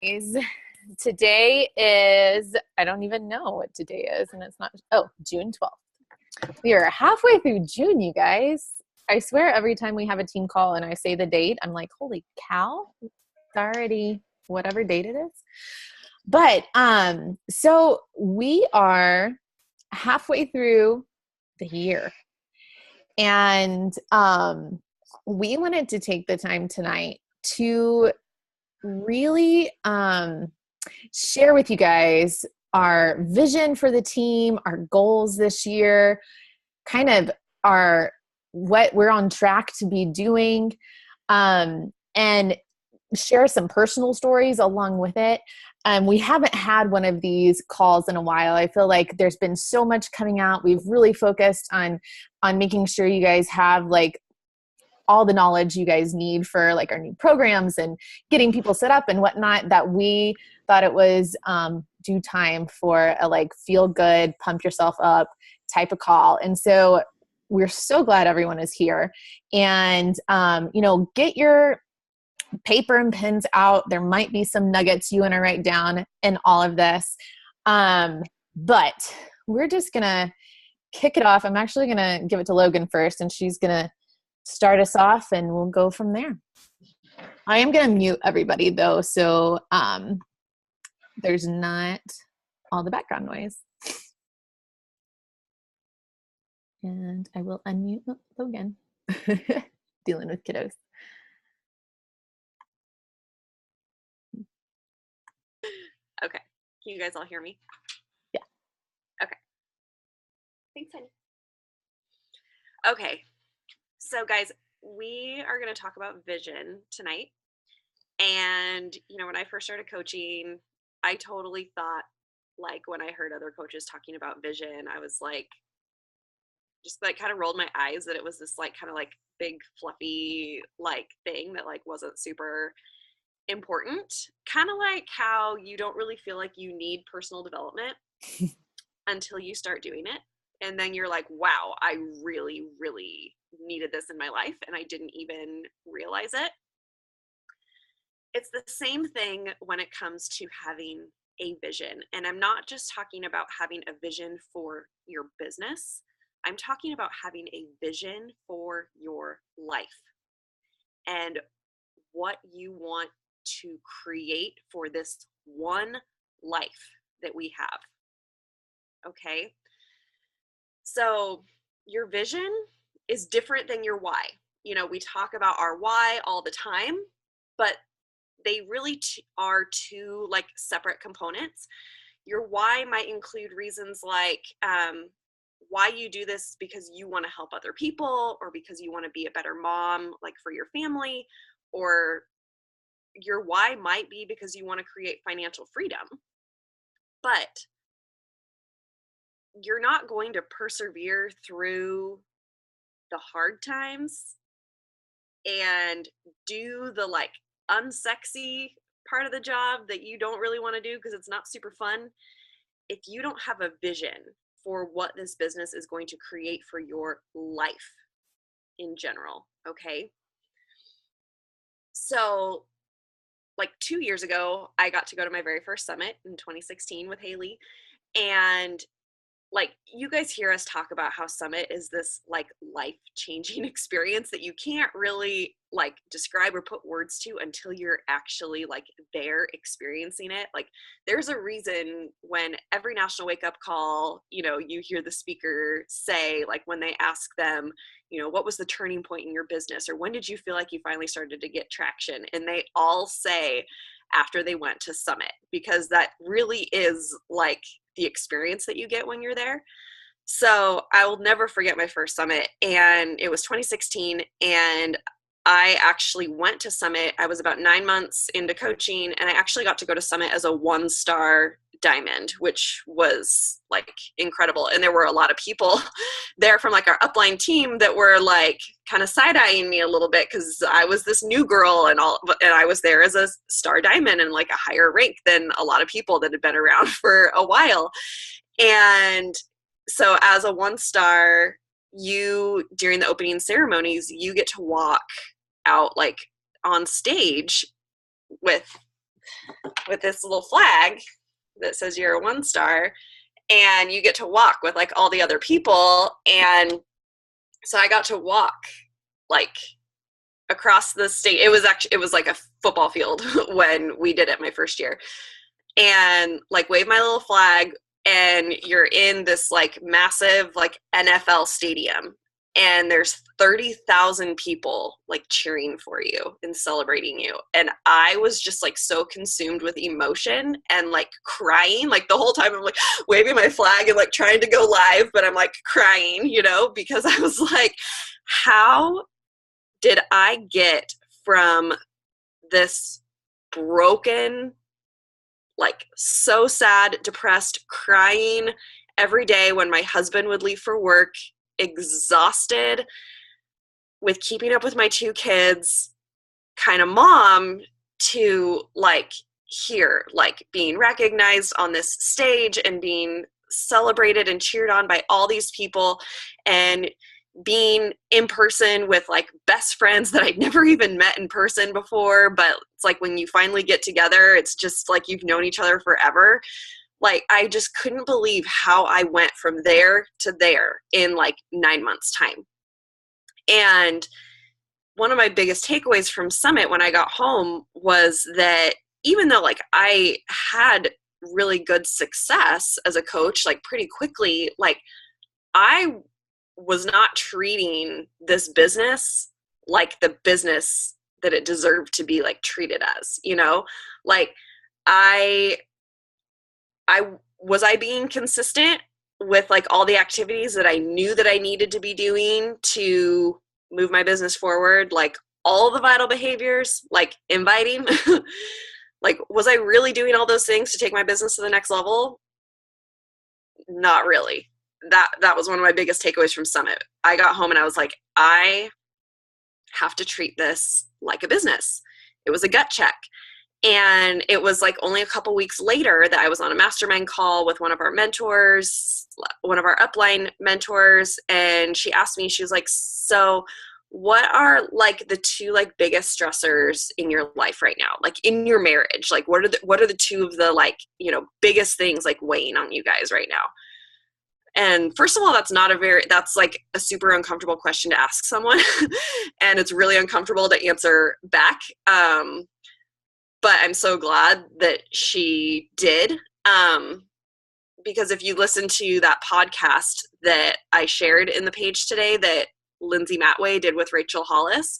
Guys, today is, I don't even know what today is, and it's not, June 12th. We are halfway through June, you guys. I swear every time we have a team call and I say the date, I'm like, holy cow, it's already whatever date it is. But so we are halfway through the year. And we wanted to take the time tonight to really share with you guys our vision for the team, our goals this year, kind of what we're on track to be doing, and share some personal stories along with it. We haven't had one of these calls in a while. I feel like there's been so much coming out. We've really focused on making sure you guys have like all the knowledge you guys need for like our new programs and getting people set up and whatnot, that we thought it was due time for a like feel good, pump yourself up type of call. And so we're so glad everyone is here. And, get your paper and pens out. There might be some nuggets you want to write down in all of this. But we're just going to kick it off. I'm actually going to give it to Logan first, and she's going to start us off and we'll go from there. I am going to mute everybody though, so there's not all the background noise. And I will unmute Logan. Dealing with kiddos. Okay. Can you guys all hear me? Yeah. Okay. Thanks, honey. Okay. So guys, we are going to talk about vision tonight. And, when I first started coaching, I totally thought, like, when I heard other coaches talking about vision, I was like, just like kind of rolled my eyes that it was this like kind of like big fluffy like thing that like wasn't super important. Kind of like how you don't really feel like you need personal development until you start doing it. And then you're like, wow, I really, really needed this in my life and I didn't even realize it. It's the same thing when it comes to having a vision. And I'm not just talking about having a vision for your business. I'm talking about having a vision for your life and what you want to create for this one life that we have. Okay? So your vision is different than your why. We talk about our why all the time, but they really are two like separate components. Your why might include reasons like why you do this because you want to help other people or because you want to be a better mom like for your family, or your why might be because you want to create financial freedom. But you're not going to persevere through the hard times and do the like unsexy part of the job that you don't really want to do because it's not super fun if you don't have a vision for what this business is going to create for your life in general. Okay. So like 2 years ago, I got to go to my very first summit in 2016 with Haley. And like, you guys hear us talk about how summit is this like life-changing experience that you can't really like describe or put words to until you're actually like there experiencing it. Like, there's a reason when every national wake up call, you hear the speaker say, like when they ask them, what was the turning point in your business, or when did you feel like you finally started to get traction? And they all say after they went to summit, because that really is like the experience that you get when you're there. So I will never forget my first summit, and it was 2016, and I actually went to summit. I was about 9 months into coaching, and I actually got to go to summit as a 1-star diamond, which was like incredible. And there were a lot of people there from like our upline team that were like kind of side-eyeing me a little bit because I was this new girl and I was there as a star diamond and like a higher rank than a lot of people that had been around for a while. And so as a 1-star, you, during the opening ceremonies, you get to walk out like on stage with with this little flag that says you're a 1-star, and you get to walk with like all the other people. And so I got to walk like across the state. It was like a football field when we did it my first year, and like wave my little flag, and you're in this like massive like NFL stadium, and there's 30,000 people like cheering for you and celebrating you. And I was just like so consumed with emotion and like crying, like the whole time I'm like waving my flag and like trying to go live, but I'm like crying, you know, because I was like, how did I get from this broken, like so sad, depressed, crying every day when my husband would leave for work, exhausted with keeping up with my 2 kids kind of mom, to like here, like being recognized on this stage and being celebrated and cheered on by all these people, and being in person with like best friends that I'd never even met in person before. But it's like when you finally get together, it's just like you've known each other forever. Like I just couldn't believe how I went from there to there in like 9 months time. And one of my biggest takeaways from Summit when I got home was that even though like I had really good success as a coach, like pretty quickly, like I was not treating this business like the business that it deserved to be like treated as, you know, like I was I being consistent with like all the activities that I knew that I needed to be doing to move my business forward, like all the vital behaviors, like inviting, like was I really doing all those things to take my business to the next level? Not really. That was one of my biggest takeaways from Summit. I got home and I was like, I have to treat this like a business. It was a gut check. And it was like only a couple weeks later that I was on a mastermind call with one of our mentors, one of our upline mentors. And she asked me, she was like, so what are like the 2 like biggest stressors in your life right now? Like in your marriage, like what are the 2 of the like, you know, biggest things like weighing on you guys right now? And first of all, that's like a super uncomfortable question to ask someone. And it's really uncomfortable to answer back. But I'm so glad that she did. Because if you listen to that podcast that I shared in the page today that Lindsay Matway did with Rachel Hollis,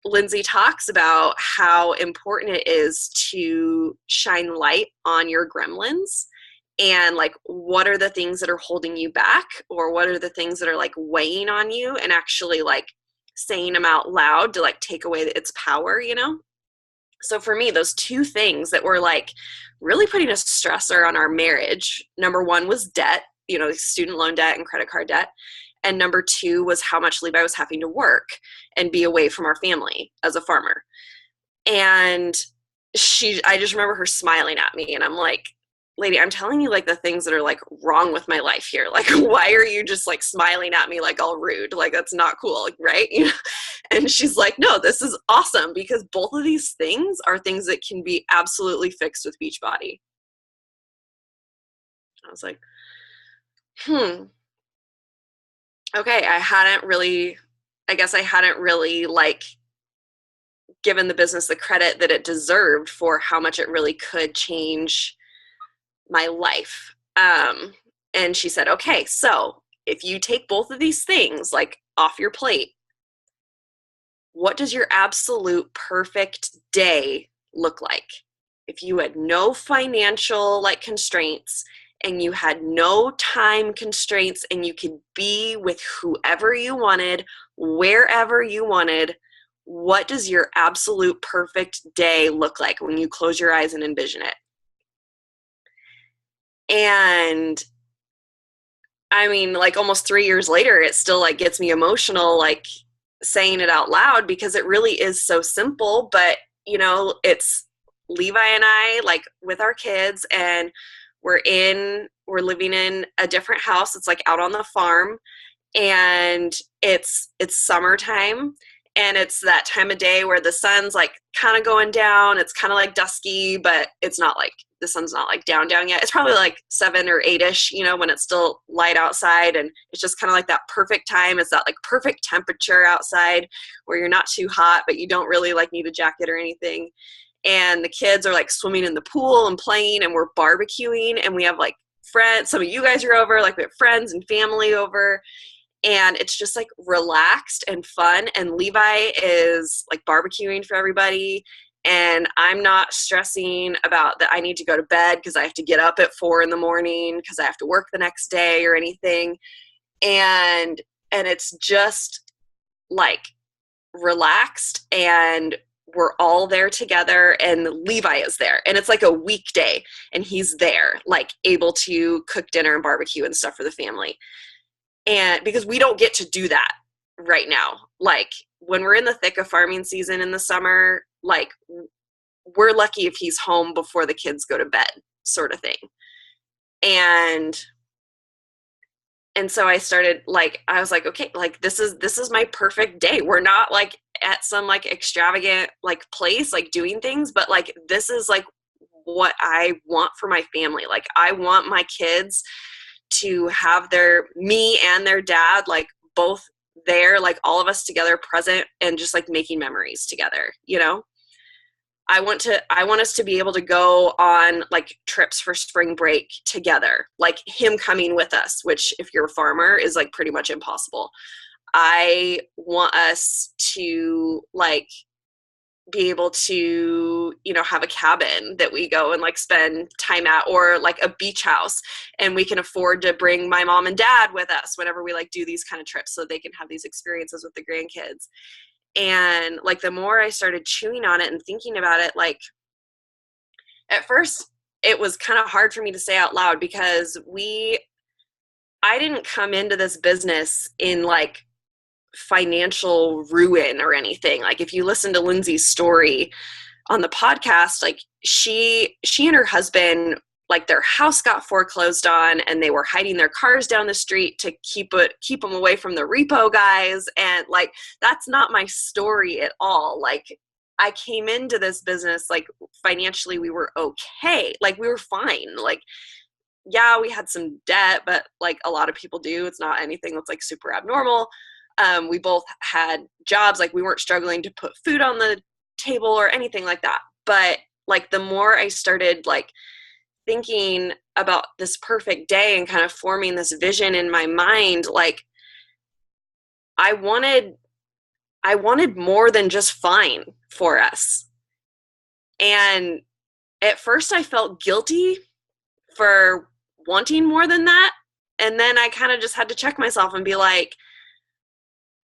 Lindsay talks about how important it is to shine light on your gremlins and like what are the things that are holding you back, or what are the things that are like weighing on you, and actually like saying them out loud to like take away its power, you know? So for me, those 2 things that were like really putting a stressor on our marriage, number 1 was debt, you know, student loan debt and credit card debt. And number 2 was how much Levi was having to work and be away from our family as a farmer. And I just remember her smiling at me, and I'm like, lady, I'm telling you like the things that are like wrong with my life here. Like, why are you just like smiling at me like all rude? Like, that's not cool, right? You know? And she's like, no, this is awesome, because both of these things are things that can be absolutely fixed with Beachbody. I was like, okay, I hadn't really like given the business the credit that it deserved for how much it really could change my life. And she said, okay, so if you take both of these things like off your plate, what does your absolute perfect day look like? If you had no financial like constraints, and you had no time constraints, and you could be with whoever you wanted, wherever you wanted, what does your absolute perfect day look like when you close your eyes and envision it? And I mean, like almost 3 years later, it still like gets me emotional, like saying it out loud, because it really is so simple. But, you know, it's Levi and I like with our kids, and we're living in a different house. It's like out on the farm, and it's summertime, and it's that time of day where the sun's like kind of going down. It's kind of like dusky, but it's not like, the sun's not like down yet. It's probably like 7 or 8ish, you know, when it's still light outside, and it's just kind of like that perfect time. It's that like perfect temperature outside where you're not too hot, but you don't really like need a jacket or anything. And the kids are like swimming in the pool and playing, and we're barbecuing, and we have like friends. Some of you guys are over, like we have friends and family over, and it's just like relaxed and fun. And Levi is like barbecuing for everybody, and I'm not stressing about that I need to go to bed because I have to get up at 4 a.m. because I have to work the next day or anything. And it's just like relaxed, and we're all there together, and Levi is there, and it's like a weekday, and he's there, like able to cook dinner and barbecue and stuff for the family. And because we don't get to do that right now, like when we're in the thick of farming season in the summer, like we're lucky if he's home before the kids go to bed, sort of thing. And so I started, like, I was like, okay, like this is my perfect day. We're not like at some like extravagant like place like doing things, but like this is like what I want for my family. Like I want my kids to have me and their dad like both there, like all of us together, present, and just like making memories together, you know? I want us to be able to go on like trips for spring break together, like him coming with us, which if you're a farmer is like pretty much impossible. I want us to like be able to, you know, have a cabin that we go and like spend time at, or like a beach house, and we can afford to bring my mom and dad with us whenever we like do these kind of trips so they can have these experiences with the grandkids. And like the more I started chewing on it and thinking about it, like at first it was kind of hard for me to say out loud because I didn't come into this business in like financial ruin or anything. Like if you listen to Lindsay's story on the podcast, like she and her husband, like their house got foreclosed on, and they were hiding their cars down the street to keep them away from the repo guys. And like that's not my story at all. Like I came into this business like financially we were okay, like we were fine. Like yeah, we had some debt, but like a lot of people do. It's not anything that's like super abnormal. We both had jobs, like we weren't struggling to put food on the table or anything like that. But like the more I started like thinking about this perfect day and kind of forming this vision in my mind, like I wanted more than just fine for us. And at first I felt guilty for wanting more than that. And then I kind of just had to check myself and be like,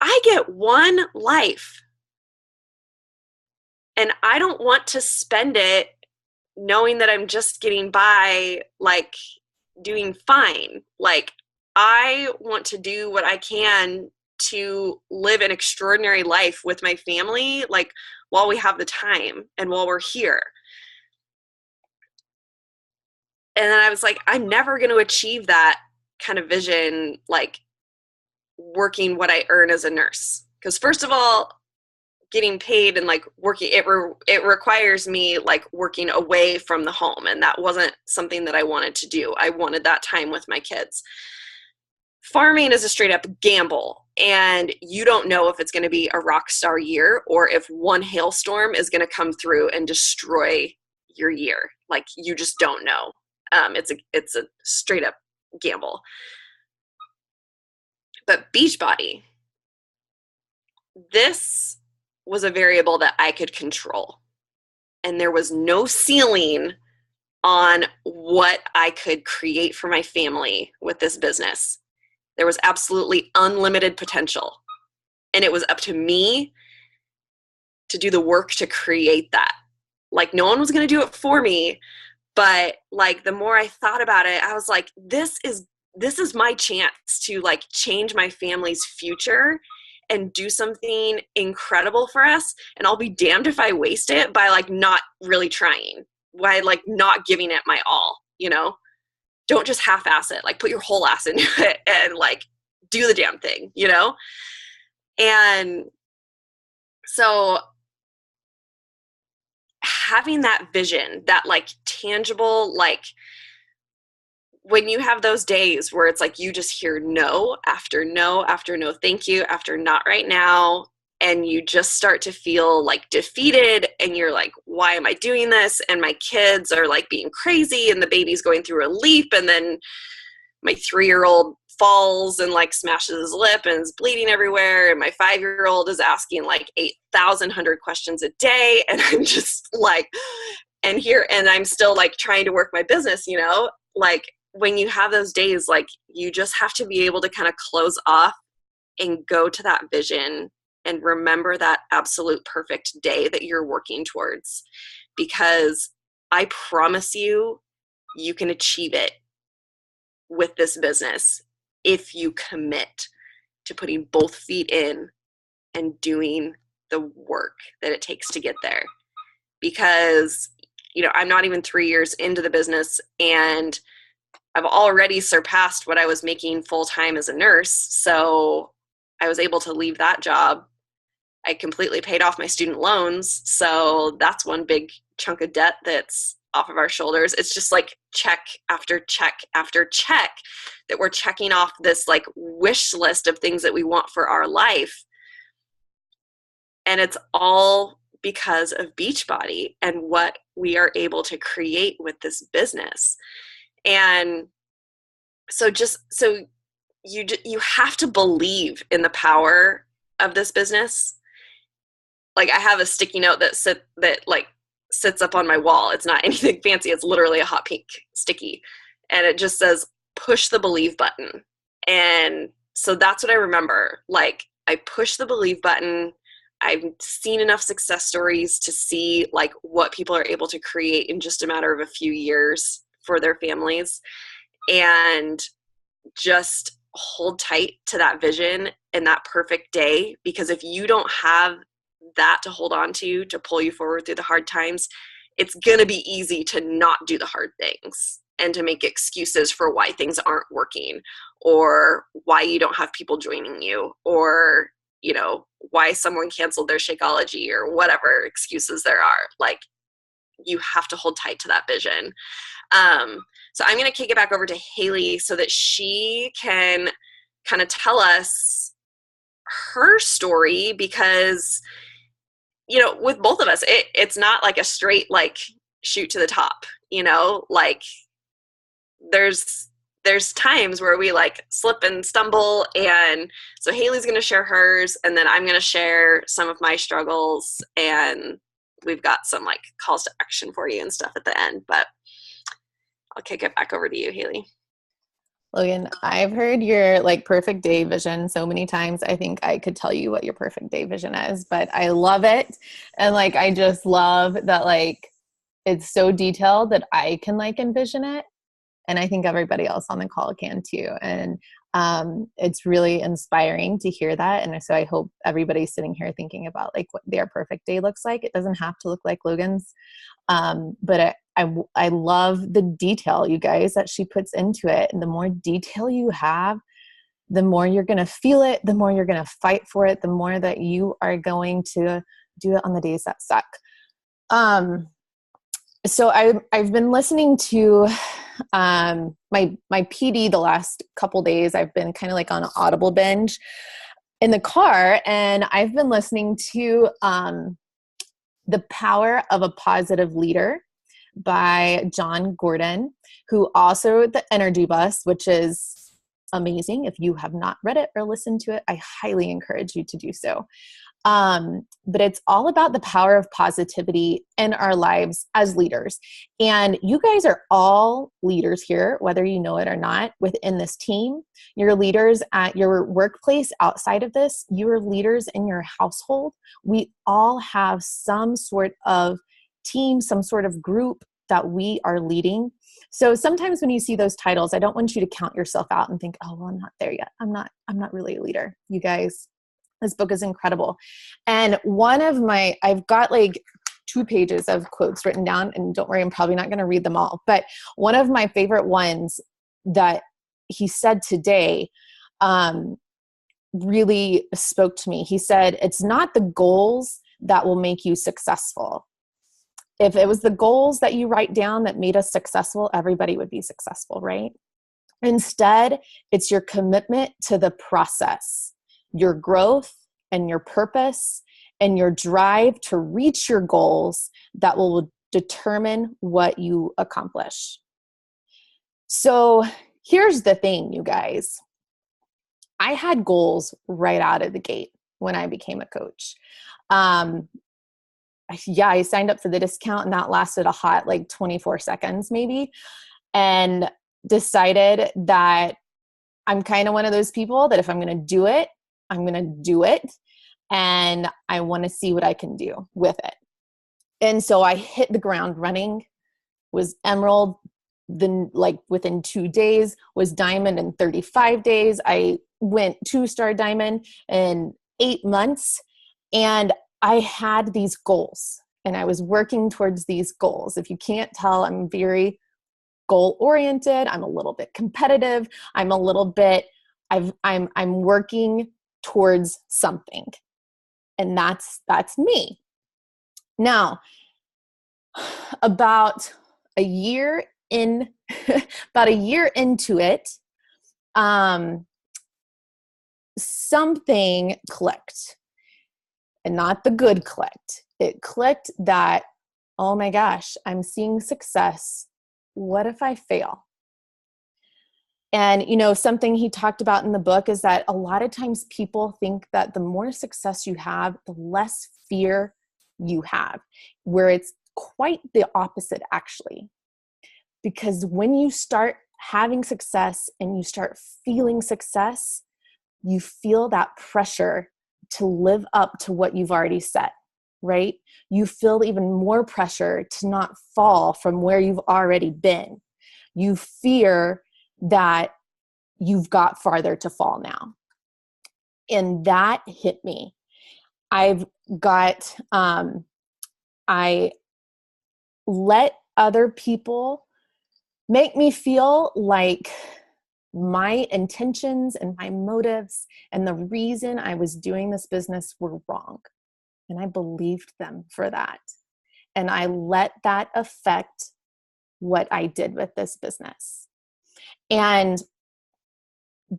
I get one life, and I don't want to spend it knowing that I'm just getting by, like doing fine. Like I want to do what I can to live an extraordinary life with my family, like while we have the time and while we're here. And then I was like, I'm never going to achieve that kind of vision, like working what I earn as a nurse. Because first of all, getting paid and like working, it requires me like working away from the home. And that wasn't something that I wanted to do. I wanted that time with my kids. Farming is a straight up gamble, and you don't know if it's going to be a rock star year or if one hailstorm is going to come through and destroy your year. Like you just don't know. It's a straight up gamble. But Beachbody, this was a variable that I could control. And there was no ceiling on what I could create for my family with this business. There was absolutely unlimited potential. And it was up to me to do the work to create that. Like no one was going to do it for me. But like the more I thought about it, I was like, this is my chance to like change my family's future and do something incredible for us. And I'll be damned if I waste it by like not really trying, by like not giving it my all, you know? Don't just half-ass it, like put your whole ass into it and like do the damn thing, you know? And So having that vision, that like tangible, like when you have those days where it's like you just hear no after no after no thank you after not right now, and you just start to feel like defeated, and you're like, why am I doing this? And my kids are like being crazy, and the baby's going through a leap, and then my 3-year-old falls and like smashes his lip and is bleeding everywhere, and my 5-year-old is asking like 8,000 questions a day, and I'm just like, and I'm still like trying to work my business, like when you have those days, like you just have to be able to kind of close off and go to that vision and remember that absolute perfect day that you're working towards, because I promise you, you can achieve it with this business if you commit to putting both feet in and doing the work that it takes to get there. Because, I'm not even 3 years into the business, and I've already surpassed what I was making full-time as a nurse. So I was able to leave that job. I completely paid off my student loans. So that's one big chunk of debt that's off of our shoulders. It's just like check after check after check that we're checking off this like wish list of things that we want for our life. And it's all because of Beachbody and what we are able to create with this business. And so you have to believe in the power of this business. Like I have a sticky note that sits up on my wall. It's not anything fancy. It's literally a hot pink sticky. And it just says, push the believe button. And so that's what I remember. Like I push the believe button. I've seen enough success stories to see like what people are able to create in just a matter of a few years for their families, and just hold tight to that vision and that perfect day. Because if you don't have that to hold on to pull you forward through the hard times, it's going to be easy to not do the hard things and to make excuses for why things aren't working, or why you don't have people joining you, or why someone canceled their Shakeology, or whatever excuses there are. Like you have to hold tight to that vision. So I'm going to kick it back over to Haley so that she can kind of tell us her story, because with both of us, it's not like a straight like shoot to the top. Like there's times where we like slip and stumble, and so Haley's going to share hers, and then I'm going to share some of my struggles, and we've got some like calls to action for you and stuff at the end. But I'll kick it back over to you, Haley. Logan, I've heard your like perfect day vision so many times. I think I could tell you what your perfect day vision is, but I love it. And like, I just love that, like, it's so detailed that I can like envision it. And I think everybody else on the call can too. And it's really inspiring to hear that. And so I hope everybody's sitting here thinking about like what their perfect day looks like. It doesn't have to look like Logan's. But I love the detail, you guys, that she puts into it. And the more detail you have, the more you're going to feel it, the more you're going to fight for it, the more that you are going to do it on the days that suck. So I've been listening to my PD the last couple days. I've been kind of like on an Audible binge in the car, and I've been listening to The Power of a Positive Leader by John Gordon, who also wrote The Energy Bus, which is amazing. If you have not read it or listened to it, I highly encourage you to do so. But it's all about the power of positivity in our lives as leaders. And you guys are all leaders here, whether you know it or not, within this team. You're leaders at your workplace outside of this. You're leaders in your household. We all have some sort of team, some sort of group that we are leading. So sometimes when you see those titles, I don't want you to count yourself out and think, oh, well, I'm not there yet. I'm not really a leader. You guys, this book is incredible. And I've got like 2 pages of quotes written down, and don't worry, I'm probably not going to read them all. But one of my favorite ones that he said today really spoke to me. He said, it's not the goals that will make you successful. If it was the goals that you write down that made us successful, everybody would be successful, right? Instead, it's your commitment to the process, your growth and your purpose and your drive to reach your goals that will determine what you accomplish. So here's the thing, you guys. I had goals right out of the gate when I became a coach. I signed up for the discount and that lasted a hot 24 seconds maybe, and decided that I'm kind of one of those people that if I'm going to do it, I'm going to do it. And I want to see what I can do with it. And so I hit the ground running, was emerald, then within 2 days, was diamond in 35 days. I went 2-star diamond in 8 months. And I had these goals and I was working towards these goals. If you can't tell, I'm very goal oriented. I'm a little bit competitive. I'm a little bit, I'm working towards something. And that's me. Now, about a year into it, something clicked. And not the good clicked. It clicked that, oh my gosh, I'm seeing success. What if I fail? And, something he talked about in the book is that a lot of times people think that the more success you have, the less fear you have, where it's quite the opposite, actually. Because when you start having success and you start feeling success, you feel that pressure to live up to what you've already set, right? You feel even more pressure to not fall from where you've already been. You fear that you've got farther to fall now. And that hit me. I let other people make me feel like my intentions and my motives and the reason I was doing this business were wrong. And I believed them for that. And I let that affect what I did with this business. And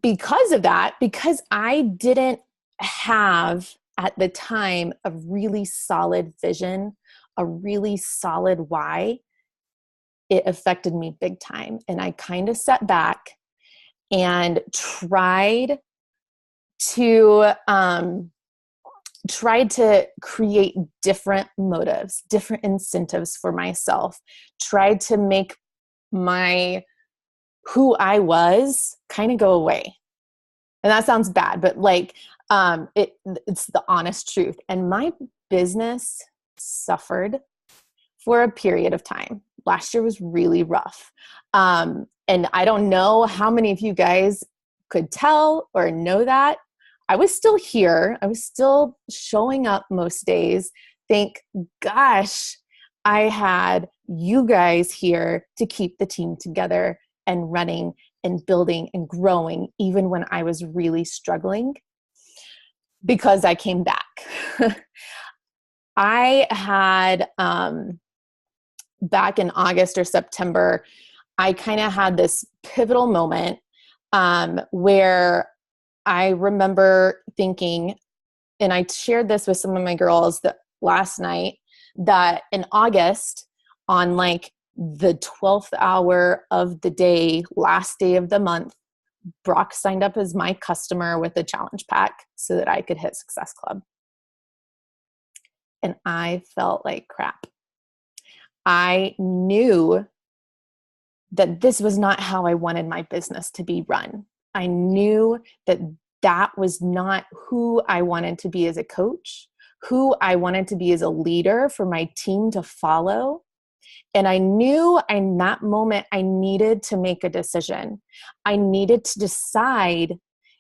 because of that, because I didn't have at the time a really solid vision, a really solid why, it affected me big time. And I kind of sat back and tried to create different motives, different incentives for myself, tried to make who I was kind of go away. And that sounds bad, but it's the honest truth. And my business suffered for a period of time. Last year was really rough. And I don't know how many of you guys could tell or know that. I was still here. I was still showing up most days. Thank gosh, I had you guys here to keep the team together and running and building and growing, even when I was really struggling, because I came back. I had, back in August or September, I kind of had this pivotal moment where I remember thinking, and I shared this with some of my girls last night, that in August, on the 12th hour of the day, last day of the month, Brock signed up as my customer with a challenge pack so that I could hit Success Club. And I felt like crap. I knew that this was not how I wanted my business to be run. I knew that that was not who I wanted to be as a coach, who I wanted to be as a leader for my team to follow. And I knew in that moment I needed to make a decision. I needed to decide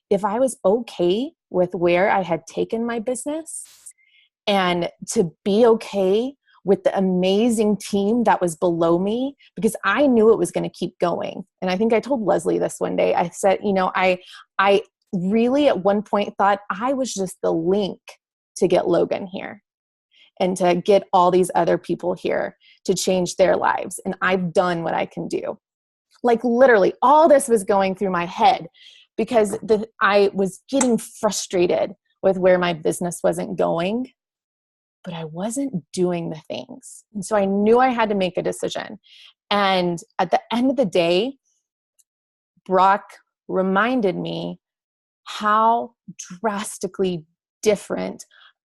if I was okay with where I had taken my business, and to be okay with the amazing team that was below me, because I knew it was going to keep going. And I think I told Leslie this one day. I said, I really at one point thought I was just the link to get Logan here. and to get all these other people here to change their lives. And I've done what I can do. Like literally all this was going through my head because I was getting frustrated with where my business wasn't going, but I wasn't doing the things. And so I knew I had to make a decision. And at the end of the day, Brock reminded me how drastically different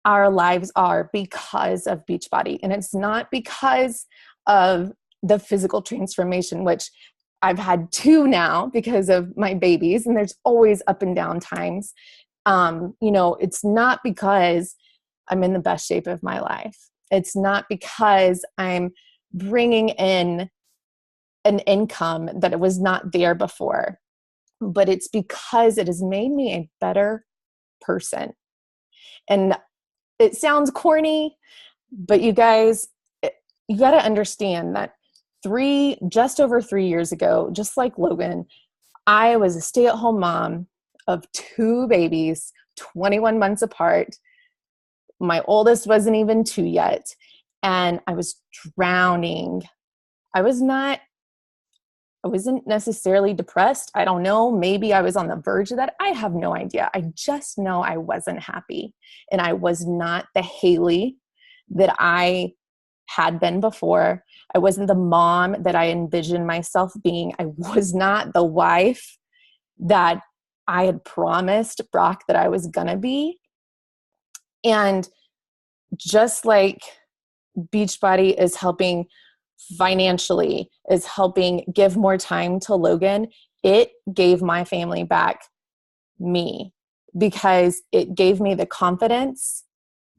our lives are because of Beachbody. And it's not because of the physical transformation, which I've had 2 now because of my babies, and there's always up and down times. It's not because I'm in the best shape of my life. It's not because I'm bringing in an income that it was not there before, but it's because it has made me a better person. And it sounds corny, but you guys, you got to understand that just over 3 years ago, just like Logan, I was a stay-at-home mom of 2 babies, 21 months apart. My oldest wasn't even 2 yet. And I was drowning. I wasn't necessarily depressed. I don't know. Maybe I was on the verge of that. I have no idea. I just know I wasn't happy. And I was not the Haley that I had been before. I wasn't the mom that I envisioned myself being. I was not the wife that I had promised Brock that I was going to be. And just like Beachbody is helping financially, is helping give more time to Logan, it gave my family back me because it gave me the confidence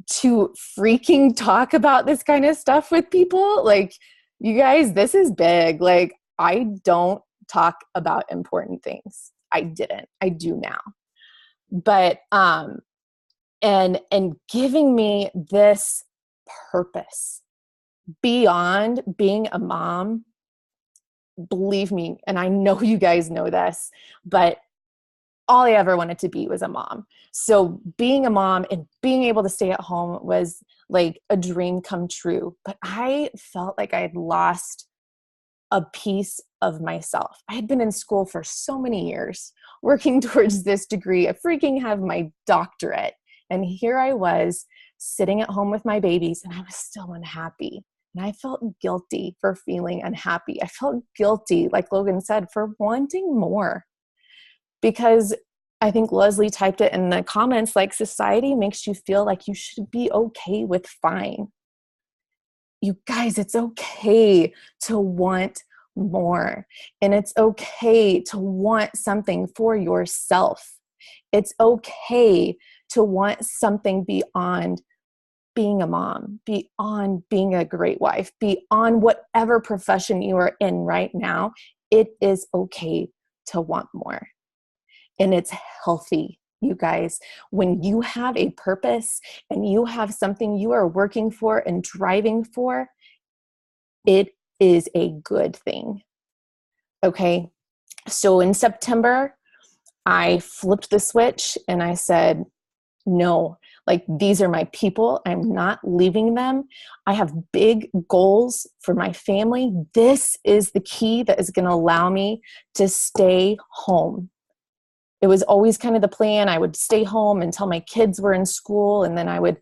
to freaking talk about this kind of stuff with people. Like, you guys, this is big. Like, I don't talk about important things. I didn't. I do now. But and giving me this purpose beyond being a mom, believe me, and I know you guys know this, but all I ever wanted to be was a mom. So being a mom and being able to stay at home was like a dream come true. But I felt like I had lost a piece of myself. I had been in school for so many years, working towards this degree. I freaking have my doctorate. And here I was sitting at home with my babies, and I was still unhappy. And I felt guilty for feeling unhappy. I felt guilty, like Logan said, for wanting more. Because I think Leslie typed it in the comments, like, society makes you feel like you should be okay with fine. You guys, it's okay to want more. And it's okay to want something for yourself. It's okay to want something beyond being a mom, beyond being a great wife, beyond whatever profession you are in right now. It is okay to want more. And it's healthy, you guys. When you have a purpose and you have something you are working for and driving for, it is a good thing. Okay. So in September, I flipped the switch and I said, no, like, these are my people. I'm not leaving them. I have big goals for my family. This is the key that is going to allow me to stay home. It was always kind of the plan. I would stay home until my kids were in school, and then I would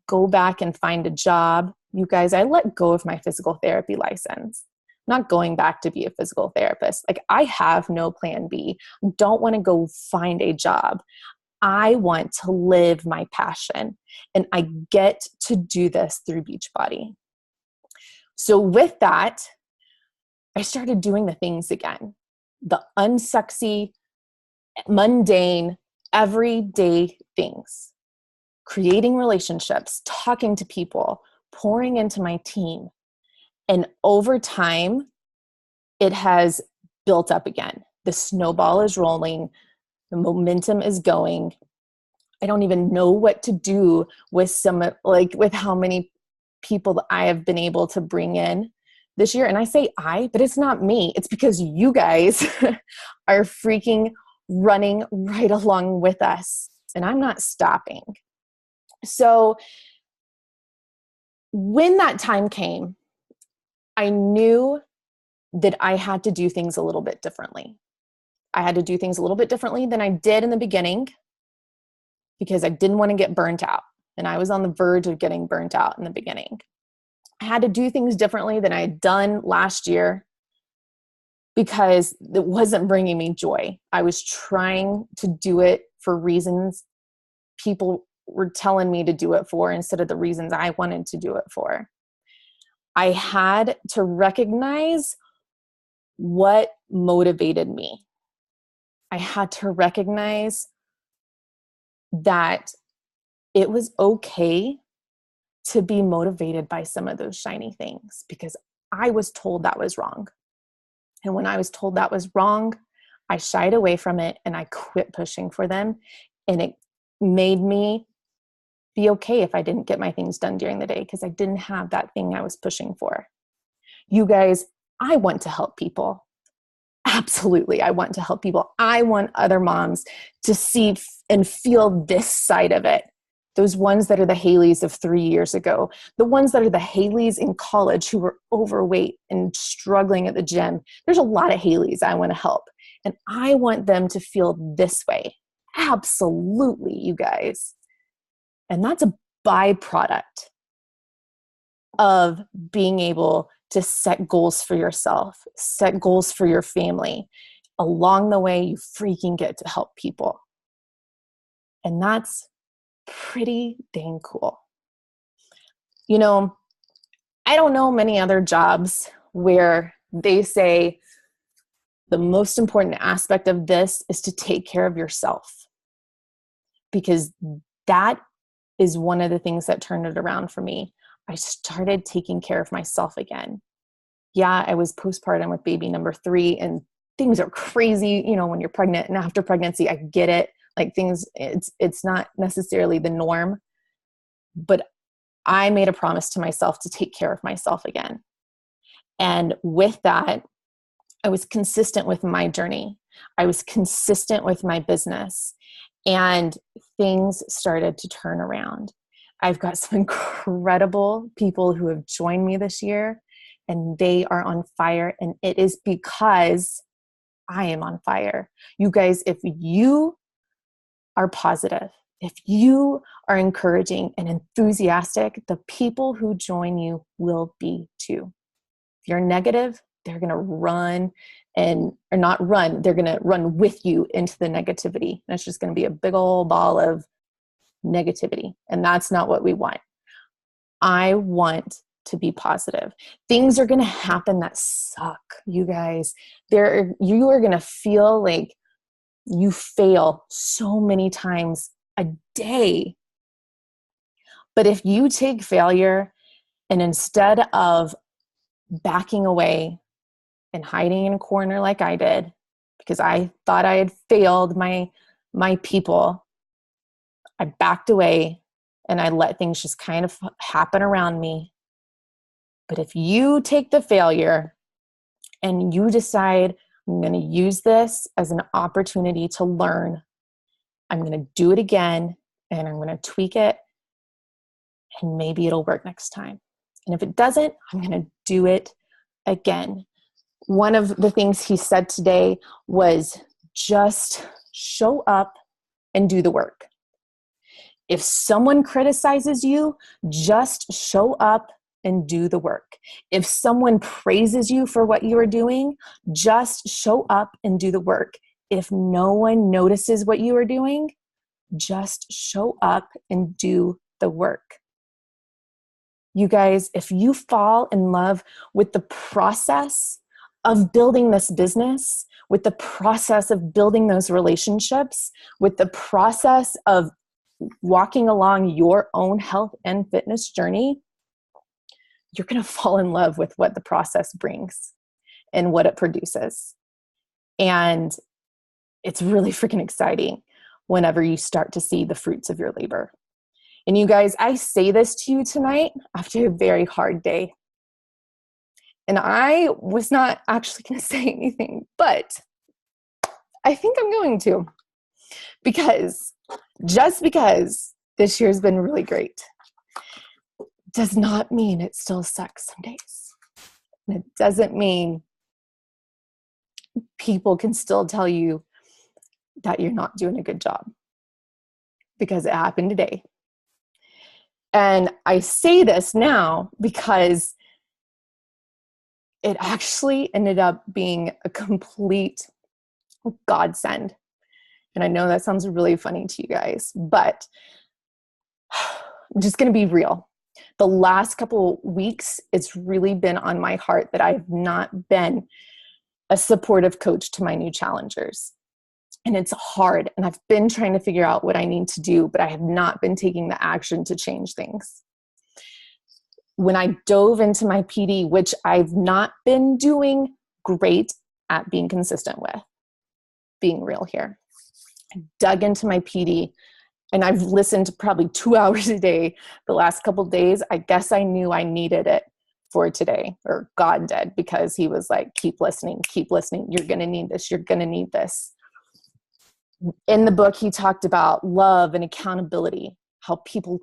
go back and find a job. You guys, I let go of my physical therapy license. I'm not going back to be a physical therapist. Like, I have no plan B. I don't want to go find a job. I want to live my passion, and I get to do this through Beachbody. So with that, I started doing the things again, the unsexy, mundane, everyday things, creating relationships, talking to people, pouring into my team. And over time, it has built up again. The snowball is rolling. The momentum is going. I don't even know what to do with with how many people that I have been able to bring in this year. And I say but it's not me. It's because you guys are freaking running right along with us, and I'm not stopping. So when that time came, I knew that I had to do things a little bit differently. I had to do things a little bit differently than I did in the beginning because I didn't want to get burnt out. And I was on the verge of getting burnt out in the beginning. I had to do things differently than I had done last year because it wasn't bringing me joy. I was trying to do it for reasons people were telling me to do it for instead of the reasons I wanted to do it for. I had to recognize what motivated me. I had to recognize that it was okay to be motivated by some of those shiny things because I was told that was wrong. And when I was told that was wrong, I shied away from it and I quit pushing for them. And it made me be okay if I didn't get my things done during the day because I didn't have that thing I was pushing for. You guys, I want to help people. Absolutely, I want to help people. I want other moms to see and feel this side of it. Those ones that are the Haleys of 3 years ago, the ones that are the Haleys in college who were overweight and struggling at the gym. There's a lot of Haleys I want to help. And I want them to feel this way. Absolutely, you guys. And that's a byproduct of being able to set goals for yourself, set goals for your family. Along the way, you freaking get to help people. And that's pretty dang cool. You know, I don't know many other jobs where they say the most important aspect of this is to take care of yourself. Because that is one of the things that turned it around for me. I started taking care of myself again. Yeah, I was postpartum with baby number 3 and things are crazy, you know, when you're pregnant and after pregnancy, I get it. Like things, it's not necessarily the norm, but I made a promise to myself to take care of myself again. And with that, I was consistent with my journey. I was consistent with my business and things started to turn around. I've got some incredible people who have joined me this year and they are on fire. And it is because I am on fire. You guys, if you are positive, if you are encouraging and enthusiastic, the people who join you will be too. If you're negative, they're going to run or not run, they're going to run with you into the negativity. And it's just going to be a big old ball of negativity. And that's not what we want. I want to be positive. Things are going to happen that suck, you guys. You are going to feel like you fail so many times a day. But if you take failure and instead of backing away and hiding in a corner like I did, because I thought I had failed my people, I backed away and I let things just kind of happen around me. But if you take the failure and you decide, I'm going to use this as an opportunity to learn, I'm going to do it again and I'm going to tweak it and maybe it'll work next time. And if it doesn't, I'm going to do it again. One of the things he said today was just show up and do the work. If someone criticizes you, just show up and do the work. If someone praises you for what you are doing, just show up and do the work. If no one notices what you are doing, just show up and do the work. You guys, if you fall in love with the process of building this business, with the process of building those relationships, with the process of walking along your own health and fitness journey, you're going to fall in love with what the process brings and what it produces. And it's really freaking exciting whenever you start to see the fruits of your labor. And you guys, I say this to you tonight after a very hard day. And I was not actually going to say anything, but I think I'm going to. Because this year's been really great. does not mean it still sucks some days. And it doesn't mean people can still tell you that you're not doing a good job, because it happened today. And I say this now because it actually ended up being a complete godsend. And I know that sounds really funny to you guys, but I'm just going to be real. The last couple weeks, it's really been on my heart that I've not been a supportive coach to my new challengers. And it's hard. And I've been trying to figure out what I need to do, but I have not been taking the action to change things. When I dove into my PD, which I've not been doing great at being consistent with, being real here, I dug into my PD, and I've listened probably 2 hours a day the last couple of days. I guess I knew I needed it for today, or God did, because he was like, keep listening. You're going to need this. You're going to need this. In the book, he talked about love and accountability, how people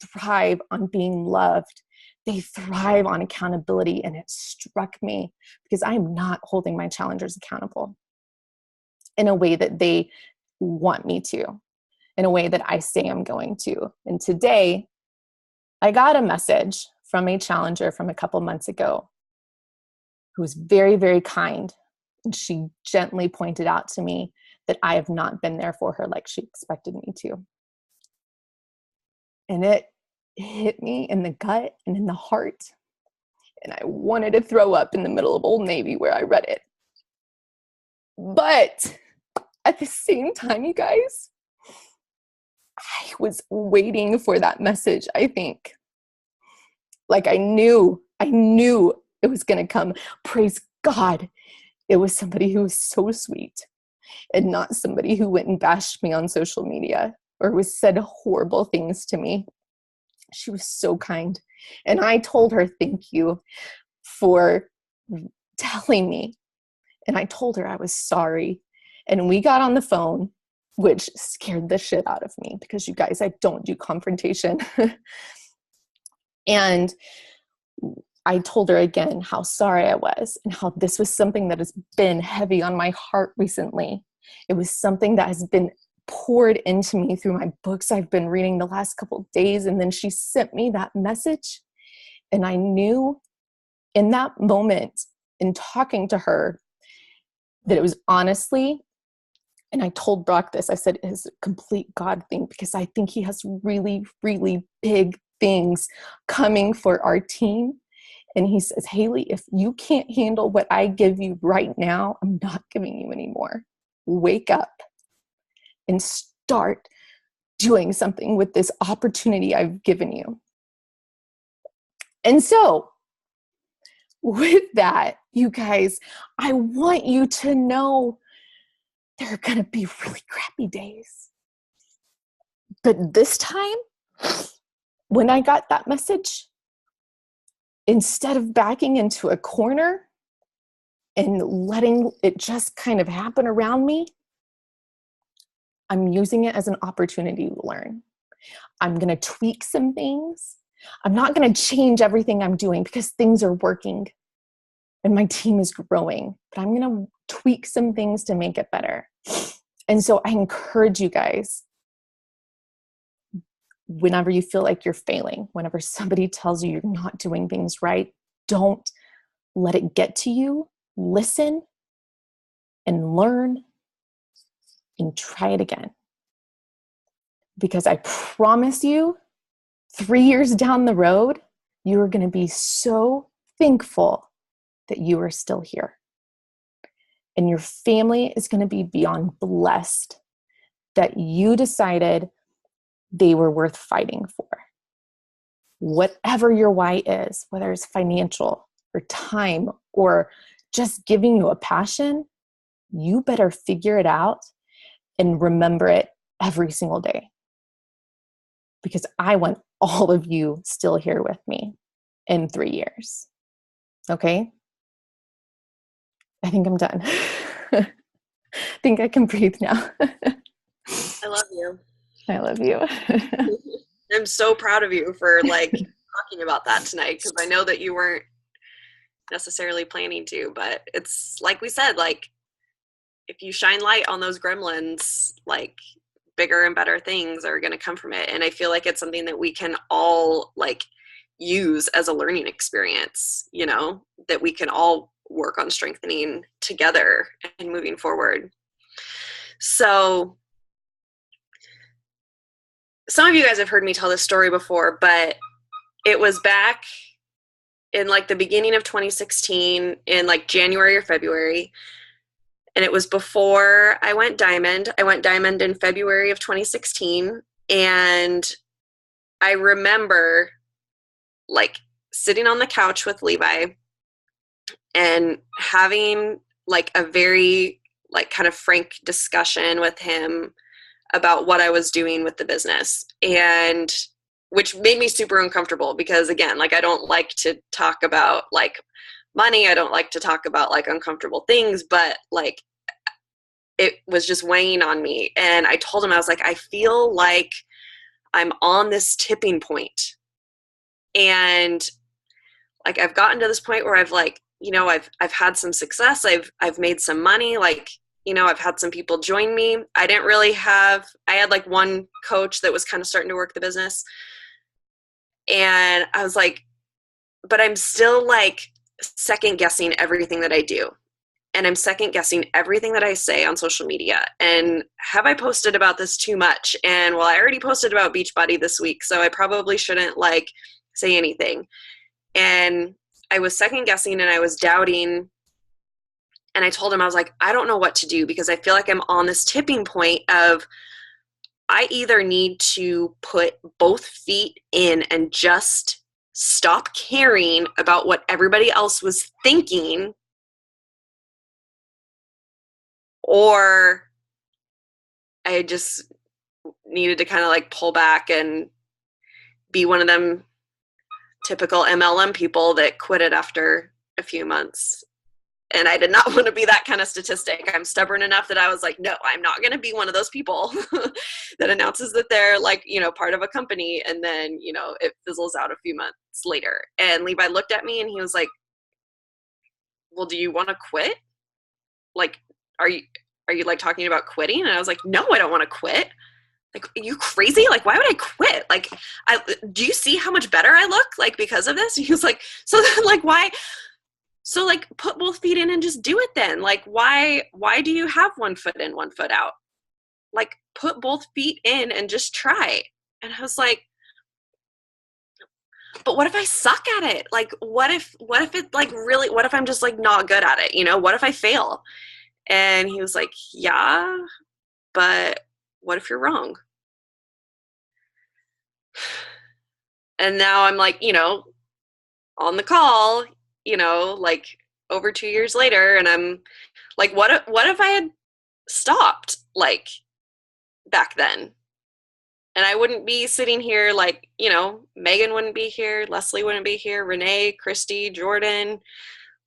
thrive on being loved. They thrive on accountability. And it struck me because I'm not holding my challengers accountable in a way that they want me to, in a way that I say I'm going to. And today I got a message from a challenger from a couple months ago who was very, very kind. And she gently pointed out to me that I have not been there for her like she expected me to. And it hit me in the gut and in the heart. And I wanted to throw up in the middle of Old Navy where I read it. But at the same time, you guys, I was waiting for that message, I think. Like I knew it was going to come. Praise God. It was somebody who was so sweet and not somebody who went and bashed me on social media or was said horrible things to me. She was so kind. And I told her, thank you for telling me. And I told her I was sorry. And we got on the phone, which scared the shit out of me because you guys, I don't do confrontation. And I told her again how sorry I was and how this was something that has been heavy on my heart recently. It was something that has been poured into me through my books I've been reading the last couple of days. And then she sent me that message. And I knew in that moment, in talking to her, that it was honestly, and I told Brock this, I said, it is a complete God thing, because I think he has really, really big things coming for our team. And he says, Haley, if you can't handle what I give you right now, I'm not giving you anymore. Wake up and start doing something with this opportunity I've given you. And so with that, you guys, I want you to know there are going to be really crappy days. But this time, when I got that message, instead of backing into a corner and letting it just kind of happen around me, I'm using it as an opportunity to learn. I'm going to tweak some things. I'm not going to change everything I'm doing because things are working and my team is growing, but I'm going to tweak some things to make it better. And so I encourage you guys, whenever you feel like you're failing, whenever somebody tells you you're not doing things right, don't let it get to you. Listen and learn and try it again. Because I promise you, 3 years down the road, you are going to be so thankful that you are still here. And your family is going to be beyond blessed that you decided they were worth fighting for. Whatever your why is, whether it's financial or time or just giving you a passion, you better figure it out and remember it every single day. Because I want all of you still here with me in 3 years. Okay? I think I'm done. I think I can breathe now. I love you. I love you. I'm so proud of you for like talking about that tonight because I know that you weren't necessarily planning to, but it's like we said, like if you shine light on those gremlins, like bigger and better things are going to come from it. And I feel like it's something that we can all like use as a learning experience, you know, that we can all work on strengthening together and moving forward. So some of you guys have heard me tell this story before, but it was back in like the beginning of 2016 in like January or February. And it was before I went diamond. I went diamond in February of 2016. And I remember like sitting on the couch with Levi and having like a very like kind of frank discussion with him about what I was doing with the business, and which made me super uncomfortable because again, like I don't like to talk about like money. I don't like to talk about like uncomfortable things, but like it was just weighing on me. And I told him, I was like, I feel like I'm on this tipping point. And like I've gotten to this point where I've like, you know, I've had some success. I've made some money. Like, you know, I've had some people join me. I had like one coach that was kind of starting to work the business. And I was like, but I'm still like second guessing everything that I do. And I'm second guessing everything that I say on social media. And have I posted about this too much? And well, I already posted about Beachbody this week, so I probably shouldn't like say anything. And I was second guessing and I was doubting. And I told him, I was like, I don't know what to do because I feel like I'm on this tipping point of I either need to put both feet in and just stop caring about what everybody else was thinking, or I just needed to kind of like pull back and be one of them typical MLM people that quit it after a few months. And I did not want to be that kind of statistic. I'm stubborn enough that I was like, no, I'm not going to be one of those people that announces that they're like, you know, part of a company. And then, you know, it fizzles out a few months later. And Levi looked at me and he was like, well, do you want to quit? Like, are you like talking about quitting? And I was like, no, I don't want to quit. Like, are you crazy? Like, why would I quit? Like, do you see how much better I look like because of this? And he was like, so then like, why? So like put both feet in and just do it then. Like, why do you have one foot in, one foot out? Like put both feet in and just try. And I was like, but what if I suck at it? Like, what if it like really, what if I'm just like not good at it? You know, what if I fail? And he was like, yeah, but what if you're wrong? And now I'm like, you know, on the call, you know, like over 2 years later, and I'm like, what if I had stopped like back then? And I wouldn't be sitting here like, you know, Megan wouldn't be here, Leslie wouldn't be here, Renee, Christy, Jordan,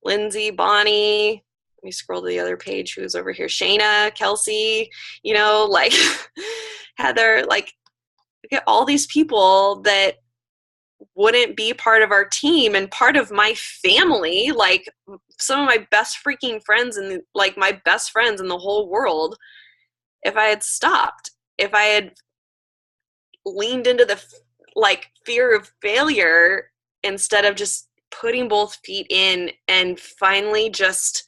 Lindsay, Bonnie. Let me scroll to the other page. Who's over here? Shayna, Kelsey, you know, like Heather, like look at all these people that wouldn't be part of our team and part of my family, like some of my best freaking friends and like my best friends in the whole world, if I had stopped, if I had leaned into the like fear of failure instead of just putting both feet in and finally just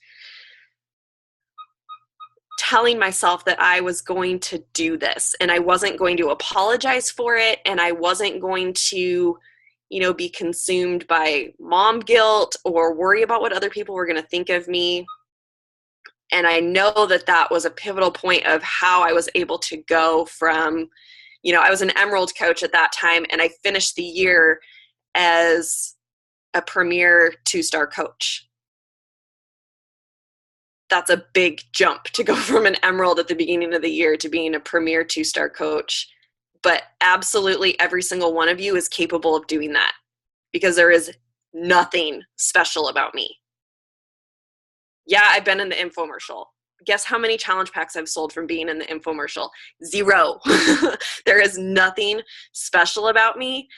telling myself that I was going to do this and I wasn't going to apologize for it and I wasn't going to, you know, be consumed by mom guilt or worry about what other people were going to think of me. And I know that that was a pivotal point of how I was able to go from, you know, I was an Emerald coach at that time and I finished the year as a premier 2-star coach. That's a big jump to go from an Emerald at the beginning of the year to being a premier 2-star coach. But absolutely every single one of you is capable of doing that because there is nothing special about me. Yeah, I've been in the infomercial. Guess how many challenge packs I've sold from being in the infomercial? 0. There is nothing special about me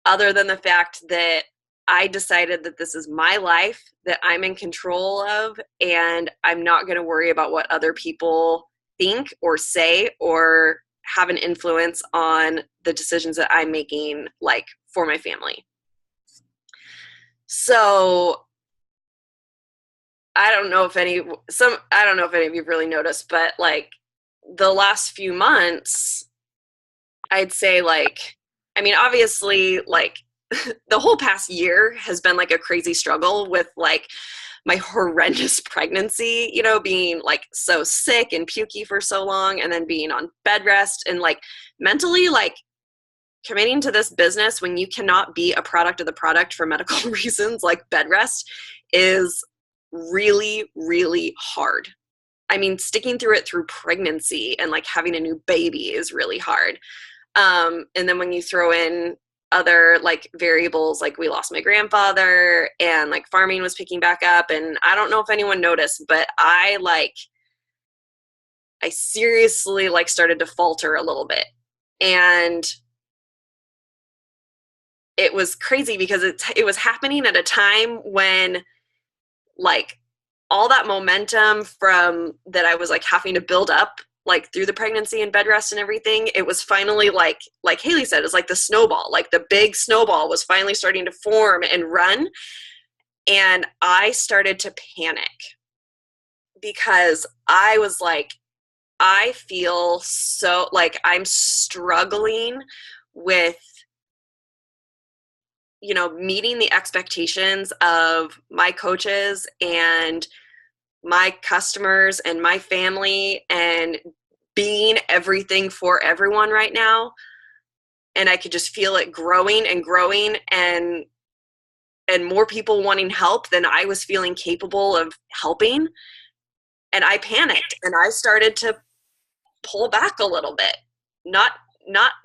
other than the fact that I decided that this is my life that I'm in control of, and I'm not going to worry about what other people think or say or have an influence on the decisions that I'm making, like for my family. So I don't know if any of you have really noticed, but like the last few months, I'd say like, I mean, obviously like the whole past year has been like a crazy struggle with like my horrendous pregnancy, you know, being like so sick and pukey for so long, and then being on bed rest, and like mentally like committing to this business when you cannot be a product of the product for medical reasons, like bed rest, is really, really hard. I mean, sticking through it through pregnancy and like having a new baby is really hard. And then when you throw in other like variables, like we lost my grandfather and like farming was picking back up, and I don't know if anyone noticed, but I seriously like started to falter a little bit. And it was crazy because it was happening at a time when like all that momentum from that I was like having to build up like through the pregnancy and bed rest and everything, it was finally like Haley said, it's like the snowball, like the big snowball was finally starting to form and run. And I started to panic because I was like, I feel so like I'm struggling with, you know, meeting the expectations of my coaches and my customers and my family and being everything for everyone right now. And I could just feel it growing and growing, and more people wanting help than I was feeling capable of helping. And I panicked and I started to pull back a little bit. Not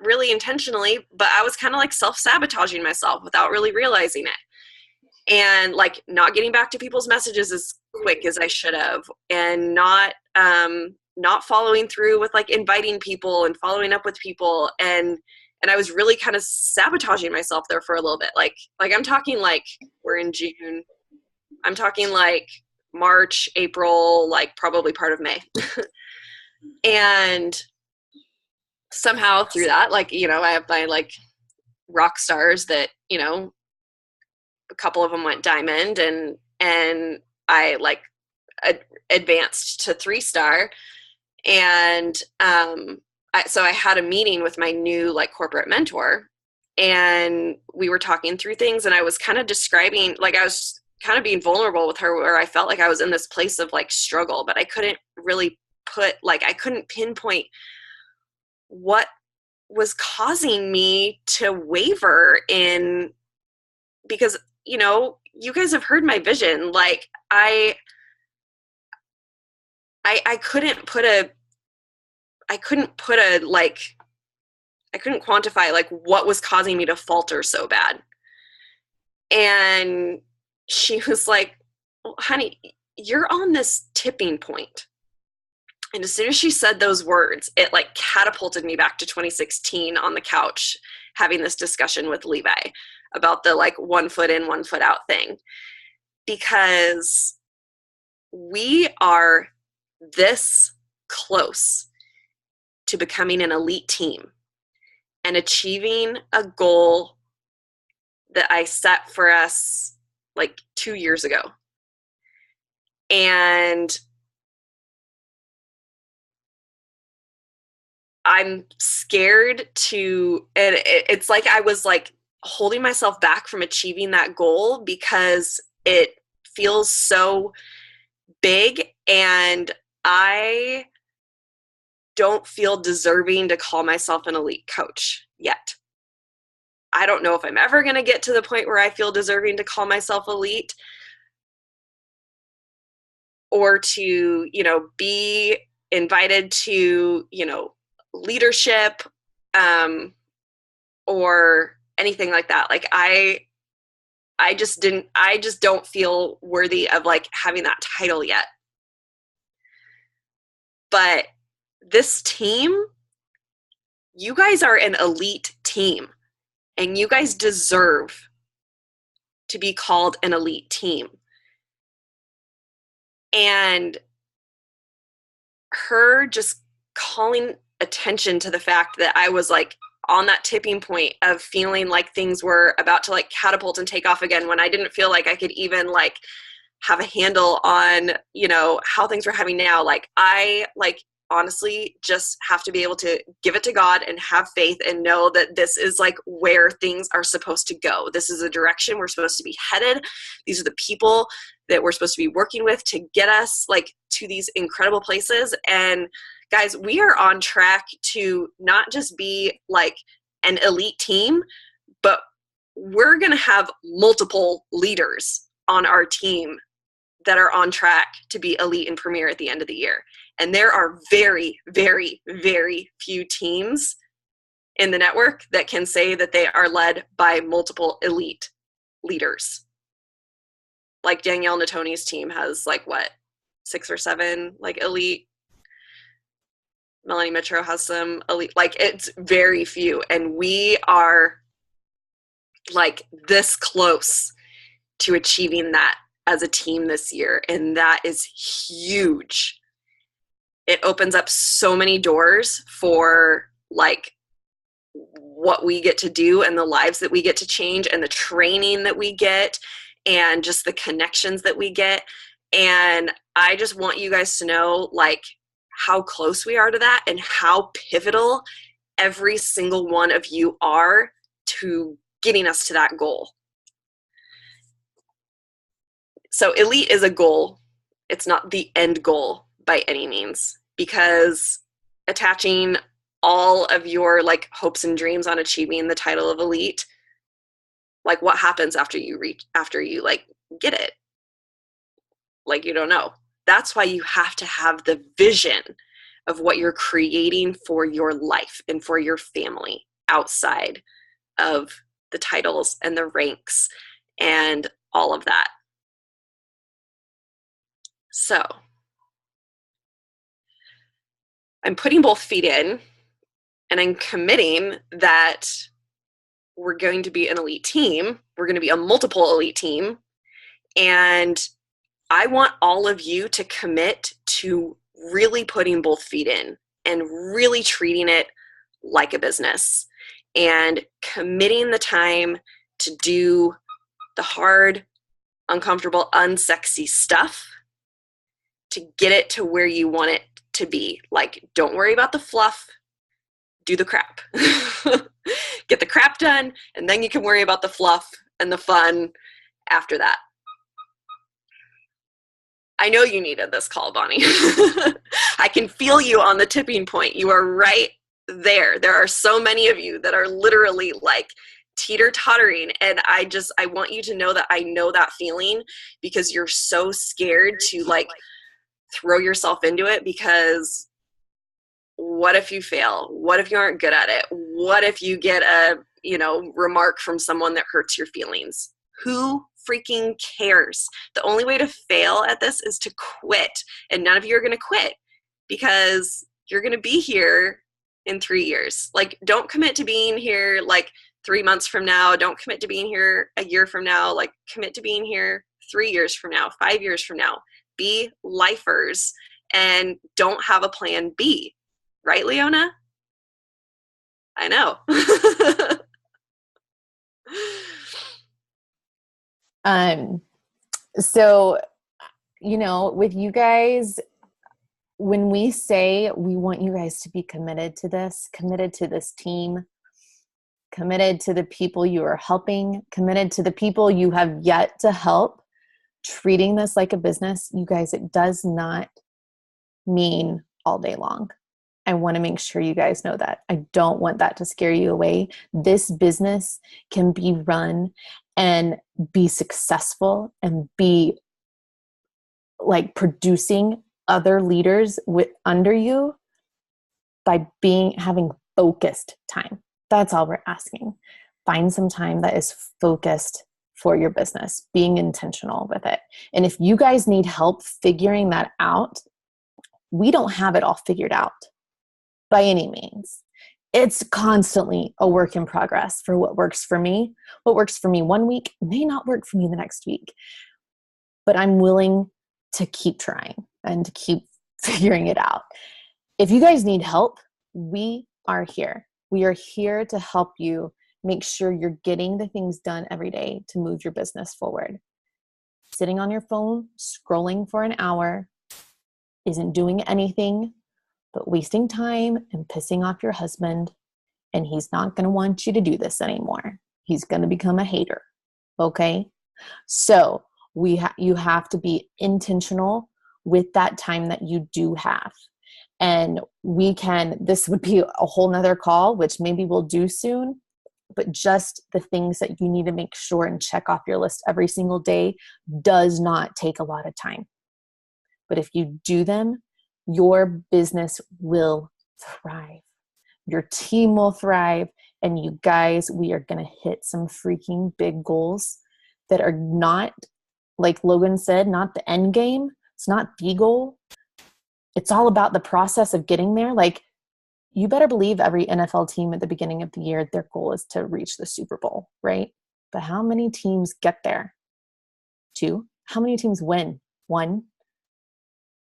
really intentionally, but I was kind of like self-sabotaging myself without really realizing it. And like not getting back to people's messages as quick as I should have, and not following through with like inviting people and following up with people, and I was really kind of sabotaging myself there for a little bit. Like I'm talking like we're in June. I'm talking like March, April, like probably part of May. And somehow through that, like, you know, I have my like rock stars that, you know, a couple of them went diamond, and I like advanced to 3-star. And so I had a meeting with my new like corporate mentor, and we were talking through things, and I was kind of describing, like I was kind of being vulnerable with her, where I felt like I was in this place of like struggle, but I couldn't really I couldn't pinpoint what was causing me to waver in, because, you know, you guys have heard my vision. Like I couldn't quantify like what was causing me to falter so bad. And she was like, well, honey, you're on this tipping point. And as soon as she said those words, it like catapulted me back to 2016 on the couch having this discussion with Levi about the like 1 foot in, 1 foot out thing. Because we are this close to becoming an elite team and achieving a goal that I set for us like 2 years ago. And I'm scared to, and it's like I was like holding myself back from achieving that goal because it feels so big, and I don't feel deserving to call myself an elite coach yet. I don't know if I'm ever going to get to the point where I feel deserving to call myself elite, or to, you know, be invited to, you know, leadership, or anything like that. Like I just don't feel worthy of like having that title yet. But this team, you guys are an elite team. and you guys deserve to be called an elite team. And her just calling attention to the fact that I was like on that tipping point of feeling like things were about to like catapult and take off again, when I didn't feel like I could even like have a handle on, you know, how things were having now. Like I like honestly just have to be able to give it to God and have faith and know that this is like where things are supposed to go. This is the direction we're supposed to be headed. These are the people that we're supposed to be working with to get us like to these incredible places. And guys, we are on track to not just be like an elite team, but we're going to have multiple leaders on our team that are on track to be elite and premier at the end of the year. And there are very, very, very few teams in the network that can say that they are led by multiple elite leaders. Like Danielle Natoni's team has like what, 6 or 7 like elite. Melanie Mitro has some elite, like it's very few. And we are like this close to achieving that as a team this year. And that is huge. It opens up so many doors for like what we get to do and the lives that we get to change and the training that we get and just the connections that we get. And I just want you guys to know like how close we are to that and how pivotal every single one of you are to getting us to that goal. So elite is a goal. It's not the end goal by any means, because attaching all of your like hopes and dreams on achieving the title of elite, like what happens after you like get it? Like you don't know. That's why you have to have the vision of what you're creating for your life and for your family outside of the titles and the ranks and all of that. So I'm putting both feet in and I'm committing that we're going to be an elite team. We're going to be a multiple elite team. And I want all of you to commit to really putting both feet in and really treating it like a business and committing the time to do the hard, uncomfortable, unsexy stuff to get it to where you want it to be. Like, don't worry about the fluff, do the crap. Get the crap done, and then you can worry about the fluff and the fun after that. I know you needed this call, Bonnie. I can feel you on the tipping point. You are right there. There are so many of you that are literally like teeter-tottering, and I want you to know that I know that feeling, because you're so scared to like throw yourself into it, because what if you fail? What if you aren't good at it? What if you get a, remark from someone that hurts your feelings? Who freaking cares? The only way to fail at this is to quit. And none of you are going to quit, because you're going to be here in 3 years. Like, don't commit to being here like 3 months from now. Don't commit to being here a year from now. Like, commit to being here 3 years from now, 5 years from now. Be lifers and don't have a plan B. Right, Leona? I know. So, with you guys, when we say we want you guys to be committed to this team, committed to the people you are helping, committed to the people you have yet to help, treating this like a business, you guys, it does not mean all day long. I want to make sure you guys know that. I don't want that to scare you away. This business can be run and be successful and be like producing other leaders under you by having focused time. That's all we're asking. Find some time that is focused for your business, being intentional with it. And if you guys need help figuring that out, we don't have it all figured out by any means. It's constantly a work in progress for what works for me. What works for me one week may not work for me the next week, but I'm willing to keep trying and to keep figuring it out. If you guys need help, we are here. We are here to help you make sure you're getting the things done every day to move your business forward. Sitting on your phone, scrolling for an hour isn't doing anything but wasting time and pissing off your husband. And he's not going to want you to do this anymore. He's going to become a hater. Okay? So you have to be intentional with that time that you do have. And this would be a whole nother call, which maybe we'll do soon, but just the things that you need to make sure and check off your list every single day does not take a lot of time. But if you do them, your business will thrive. Your team will thrive. And you guys, we are going to hit some freaking big goals that are not, like Logan said, not the end game. It's not the goal. It's all about the process of getting there. Like, you better believe every NFL team at the beginning of the year, their goal is to reach the Super Bowl, right? But how many teams get there? 2. How many teams win? 1.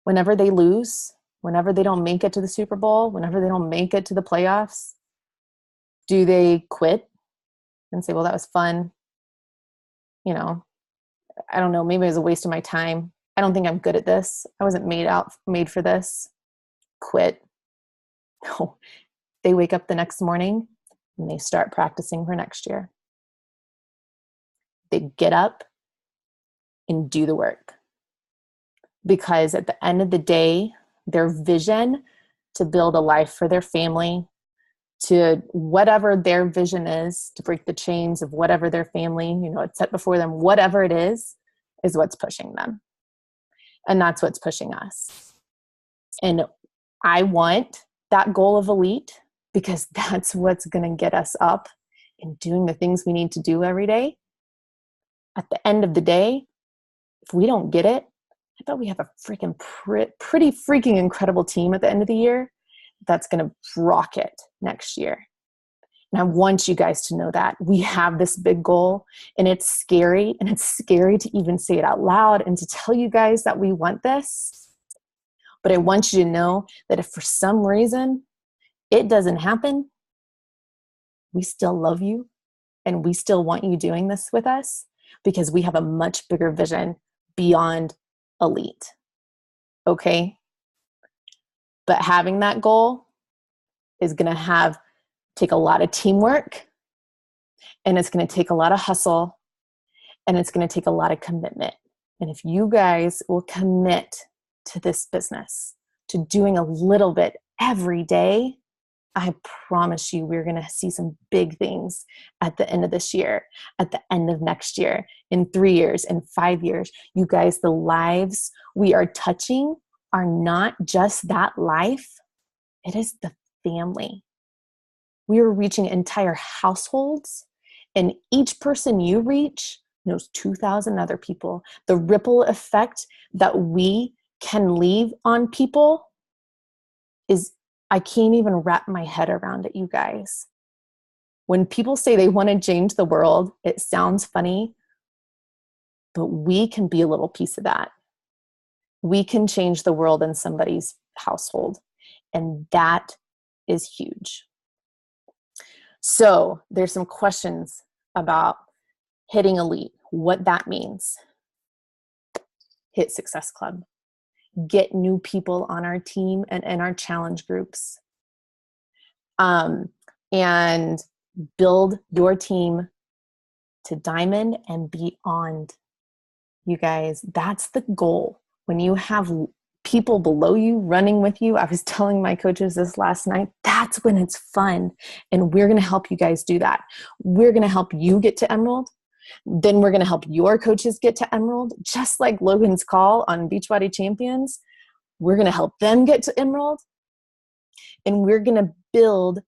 Whenever they lose, whenever they don't make it to the Super Bowl, whenever they don't make it to the playoffs, do they quit and say, well, that was fun? You know, I don't know, maybe it was a waste of my time. I don't think I'm good at this. I wasn't made for this. Quit. No, they wake up the next morning and they start practicing for next year. They get up and do the work. Because at the end of the day, their vision to build a life for their family, to whatever their vision is, to break the chains of whatever their family, it's set before them, whatever it is what's pushing them. And that's what's pushing us. And I want that goal of elite because that's what's going to get us up and doing the things we need to do every day. At the end of the day, if we don't get it, I bet we have a freaking pretty freaking incredible team at the end of the year that's going to rock it next year. And I want you guys to know that we have this big goal, and it's scary, and it's scary to even say it out loud and to tell you guys that we want this. But I want you to know that if for some reason it doesn't happen, we still love you and we still want you doing this with us because we have a much bigger vision beyond elite. Okay? But having that goal is going to take a lot of teamwork, and it's going to take a lot of hustle, and it's going to take a lot of commitment. And if you guys will commit to this business, to doing a little bit every day, I promise you we're going to see some big things at the end of this year, at the end of next year, in 3 years, in 5 years. You guys, the lives we are touching are not just that life. It is the family. We are reaching entire households, and each person you reach knows 2,000 other people. The ripple effect that we can leave on people is, I can't even wrap my head around it, you guys. When people say they want to change the world, it sounds funny, but we can be a little piece of that. We can change the world in somebody's household, and that is huge. So there's some questions about hitting elite, what that means. Hit Success Club. Get new people on our team and in our challenge groups. And build your team to diamond and beyond. You guys, that's the goal. When you have people below you running with you, I was telling my coaches this last night, that's when it's fun. And we're going to help you guys do that. We're going to help you get to Emerald. Then we're going to help your coaches get to Emerald, just like Logan's call on Beachbody Champions. We're going to help them get to Emerald. And we're going to build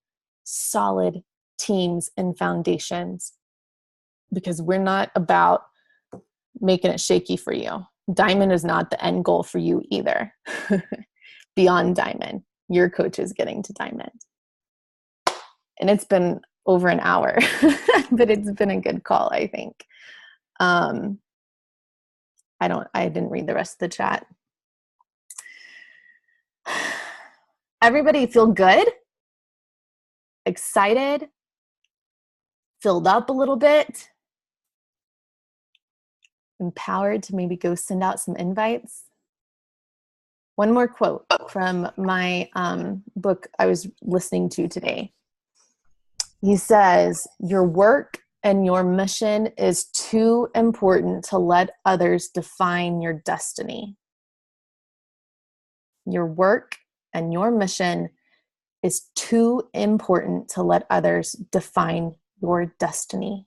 solid teams and foundations, because we're not about making it shaky for you. Diamond is not the end goal for you either. Beyond diamond, your coach is getting to diamond. And it's been over an hour, but it's been a good call, I think. I didn't read the rest of the chat. Everybody feel good? Excited? Filled up a little bit? Empowered to maybe go send out some invites? One more quote from my book I was listening to today. He says, your work and your mission is too important to let others define your destiny. Your work and your mission is too important to let others define your destiny.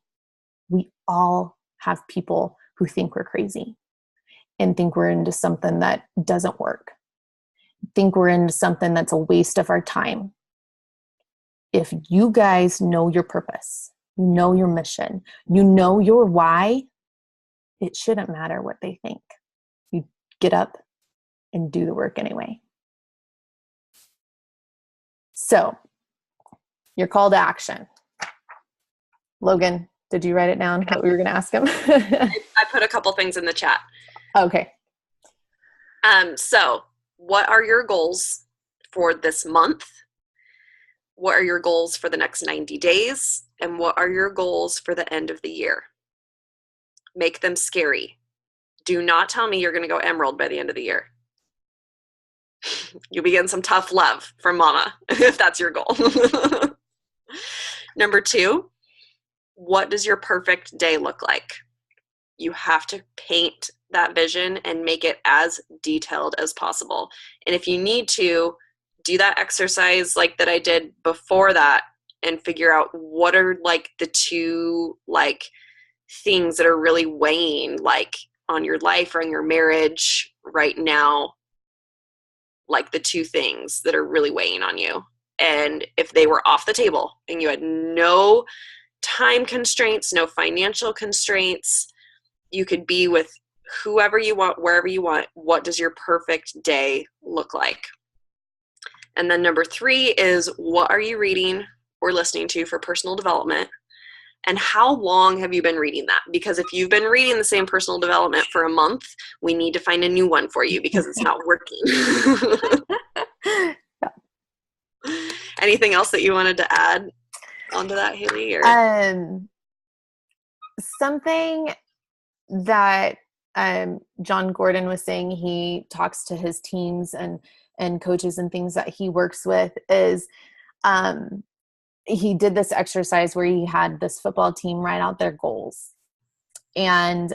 We all have people who think we're crazy and think we're into something that doesn't work. Think we're into something that's a waste of our time. If you guys know your purpose, you know your mission, you know your why, it shouldn't matter what they think. You get up and do the work anyway. So, your call to action. Logan, did you write it down, what we were going to ask him? I put a couple things in the chat. Okay. So, what are your goals for this month? What are your goals for the next 90 days? And what are your goals for the end of the year? Make them scary. Do not tell me you're going to go emerald by the end of the year. You'll be getting some tough love from mama if that's your goal. Number 2, what does your perfect day look like? You have to paint that vision and make it as detailed as possible. And if you need to, do that exercise like that I did before that and figure out what are like the 2 like things that are really weighing like on your life or on your marriage right now, like the 2 things that are really weighing on you. And if they were off the table and you had no time constraints, no financial constraints, you could be with whoever you want, wherever you want, what does your perfect day look like? And then number 3 is, what are you reading or listening to for personal development? And how long have you been reading that? Because if you've been reading the same personal development for a month, we need to find a new one for you because it's not working. Anything else that you wanted to add onto that, Haley? Or? Something that John Gordon was saying, he talks to his teams and coaches and things that he works with, is he did this exercise where he had this football team write out their goals, and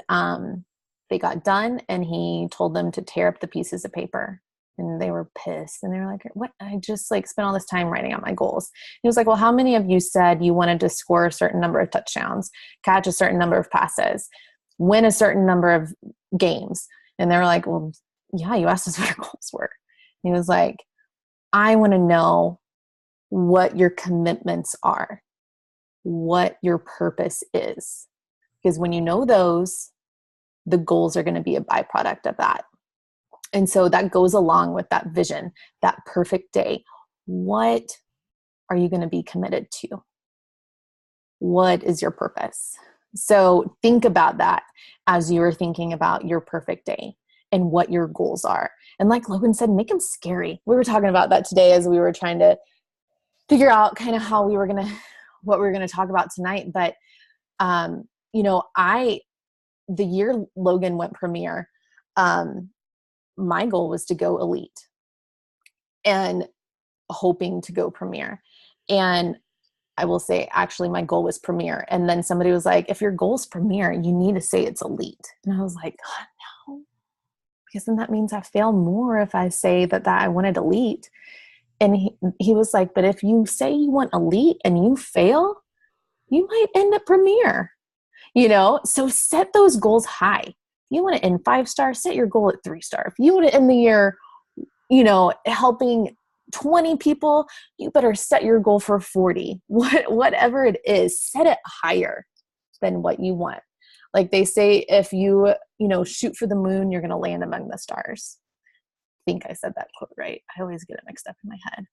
they got done and he told them to tear up the pieces of paper, and they were pissed and they were like, what, I just like spent all this time writing out my goals. He was like, well, how many of you said you wanted to score a certain number of touchdowns, catch a certain number of passes, win a certain number of games? And they were like, well, yeah, you asked us what our goals were. He was like, I want to know what your commitments are, what your purpose is. Because when you know those, the goals are going to be a byproduct of that. And so that goes along with that vision, that perfect day. What are you going to be committed to? What is your purpose? So think about that as you are thinking about your perfect day and what your goals are. And like Logan said, make them scary. We were talking about that today as we were trying to figure out kind of what we were going to talk about tonight. But, the year Logan went Premier, my goal was to go elite and hoping to go Premier. And I will say, actually, my goal was Premier. And then somebody was like, if your goal's Premier, you need to say it's elite. And I was like, God, no. Because then that means I fail more if I say that I wanted elite. And he was like, but if you say you want elite and you fail, you might end up Premier. So set those goals high. If you want to end 5-star, set your goal at 3-star. If you want to end the year, helping 20 people, you better set your goal for 40. Whatever it is, set it higher than what you want. Like they say, if you, shoot for the moon, you're going to land among the stars. I think I said that quote right. I always get it mixed up in my head.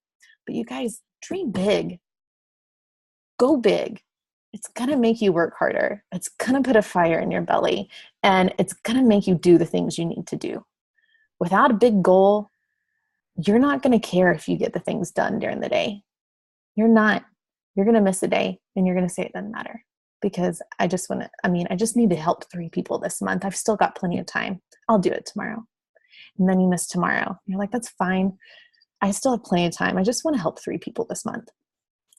But you guys, dream big. go big. It's going to make you work harder. It's going to put a fire in your belly, and it's going to make you do the things you need to do. Without a big goal, you're not going to care if you get the things done during the day. You're not. You're going to miss a day, and you're going to say it doesn't matter because I just need to help 3 people this month. I've still got plenty of time. I'll do it tomorrow. And then you miss tomorrow. You're like, that's fine. I still have plenty of time. I just want to help 3 people this month,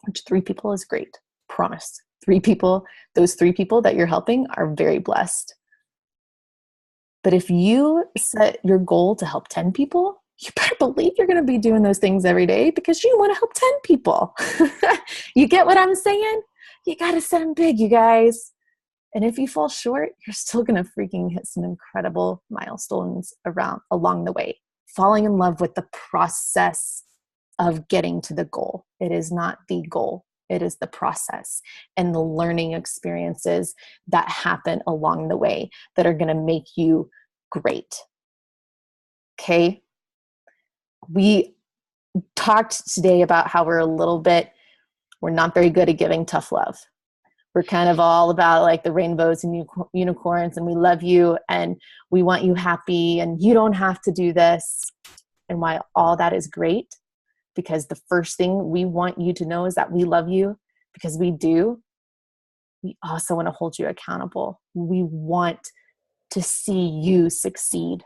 which 3 people is great. Promise. 3 people, those 3 people that you're helping are very blessed. But if you set your goal to help 10 people, you better believe you're going to be doing those things every day because you want to help 10 people. You get what I'm saying? You got to set them big, you guys. And if you fall short, you're still going to freaking hit some incredible milestones along the way. Falling in love with the process of getting to the goal. It is not the goal. It is the process and the learning experiences that happen along the way that are going to make you great. Okay? We talked today about how we're not very good at giving tough love. We're kind of all about like the rainbows and unicorns, and we love you and we want you happy and you don't have to do this. And while all that is great, because the first thing we want you to know is that we love you, because we do, we also want to hold you accountable. We want to see you succeed.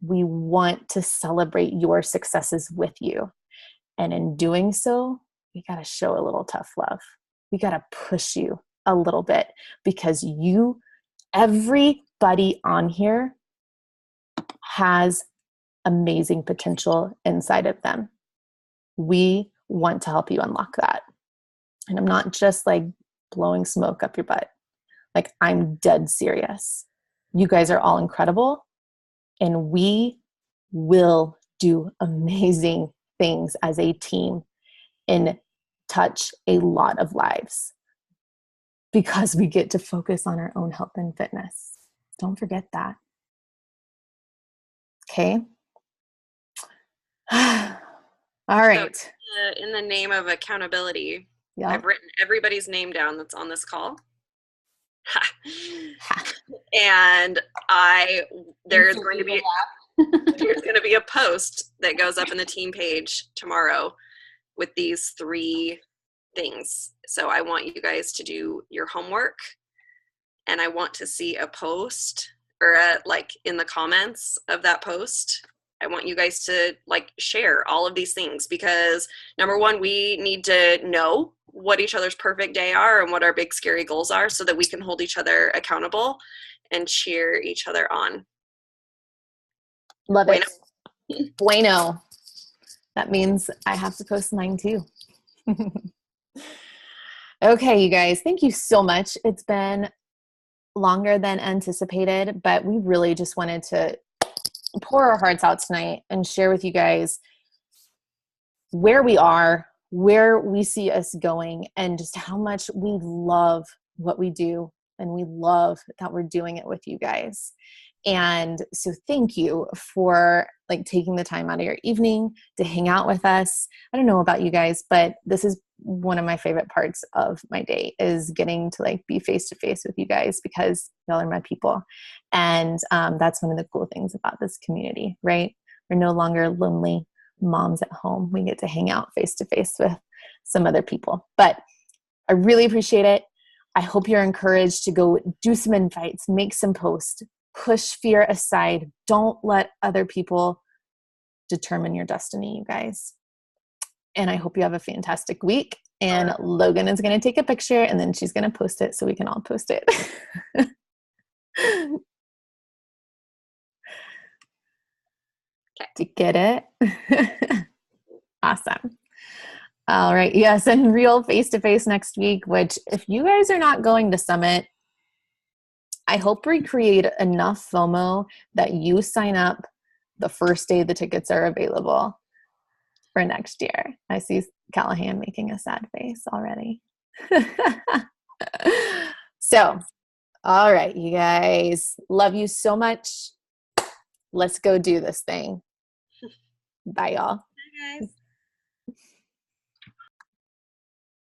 We want to celebrate your successes with you. And in doing so, we got to show a little tough love. We got to push you a little bit because everybody on here has amazing potential inside of them. We want to help you unlock that. And I'm not just like blowing smoke up your butt. Like, I'm dead serious. You guys are all incredible, and we will do amazing things as a team and touch a lot of lives because we get to focus on our own health and fitness. Don't forget that. Okay? All right. So, in the name of accountability, Yeah. I've written everybody's name down that's on this call. And there's going to be a post that goes up in the team page tomorrow with these 3 things. So I want you guys to do your homework, and I want to see a post or in the comments of that post. I want you guys to share all of these things because number 1, we need to know what each other's perfect day are and what our big scary goals are so that we can hold each other accountable and cheer each other on. Love it. Bueno. That means I have to post mine too. Okay, you guys, thank you so much. It's been longer than anticipated, but we really just wanted to pour our hearts out tonight and share with you guys where we are, where we see us going, and just how much we love what we do, and we love that we're doing it with you guys. And so thank you for taking the time out of your evening to hang out with us. I don't know about you guys, but this is one of my favorite parts of my day, is getting to be face to face with you guys because y'all are my people. And that's one of the cool things about this community, right? We're no longer lonely moms at home. We get to hang out face to face with some other people. But I really appreciate it. I hope you're encouraged to go do some invites, make some posts, push fear aside. Don't let other people determine your destiny, you guys. And I hope you have a fantastic week. And Logan is going to take a picture and then she's going to post it so we can all post it. To get it? Awesome. All right. Yes. And real face-to-face next week, which if you guys are not going to Summit, I hope we create enough FOMO that you sign up the first day the tickets are available for next year. I see Callahan making a sad face already. So, all right, you guys. Love you so much. Let's go do this thing. Bye, y'all. Bye, guys.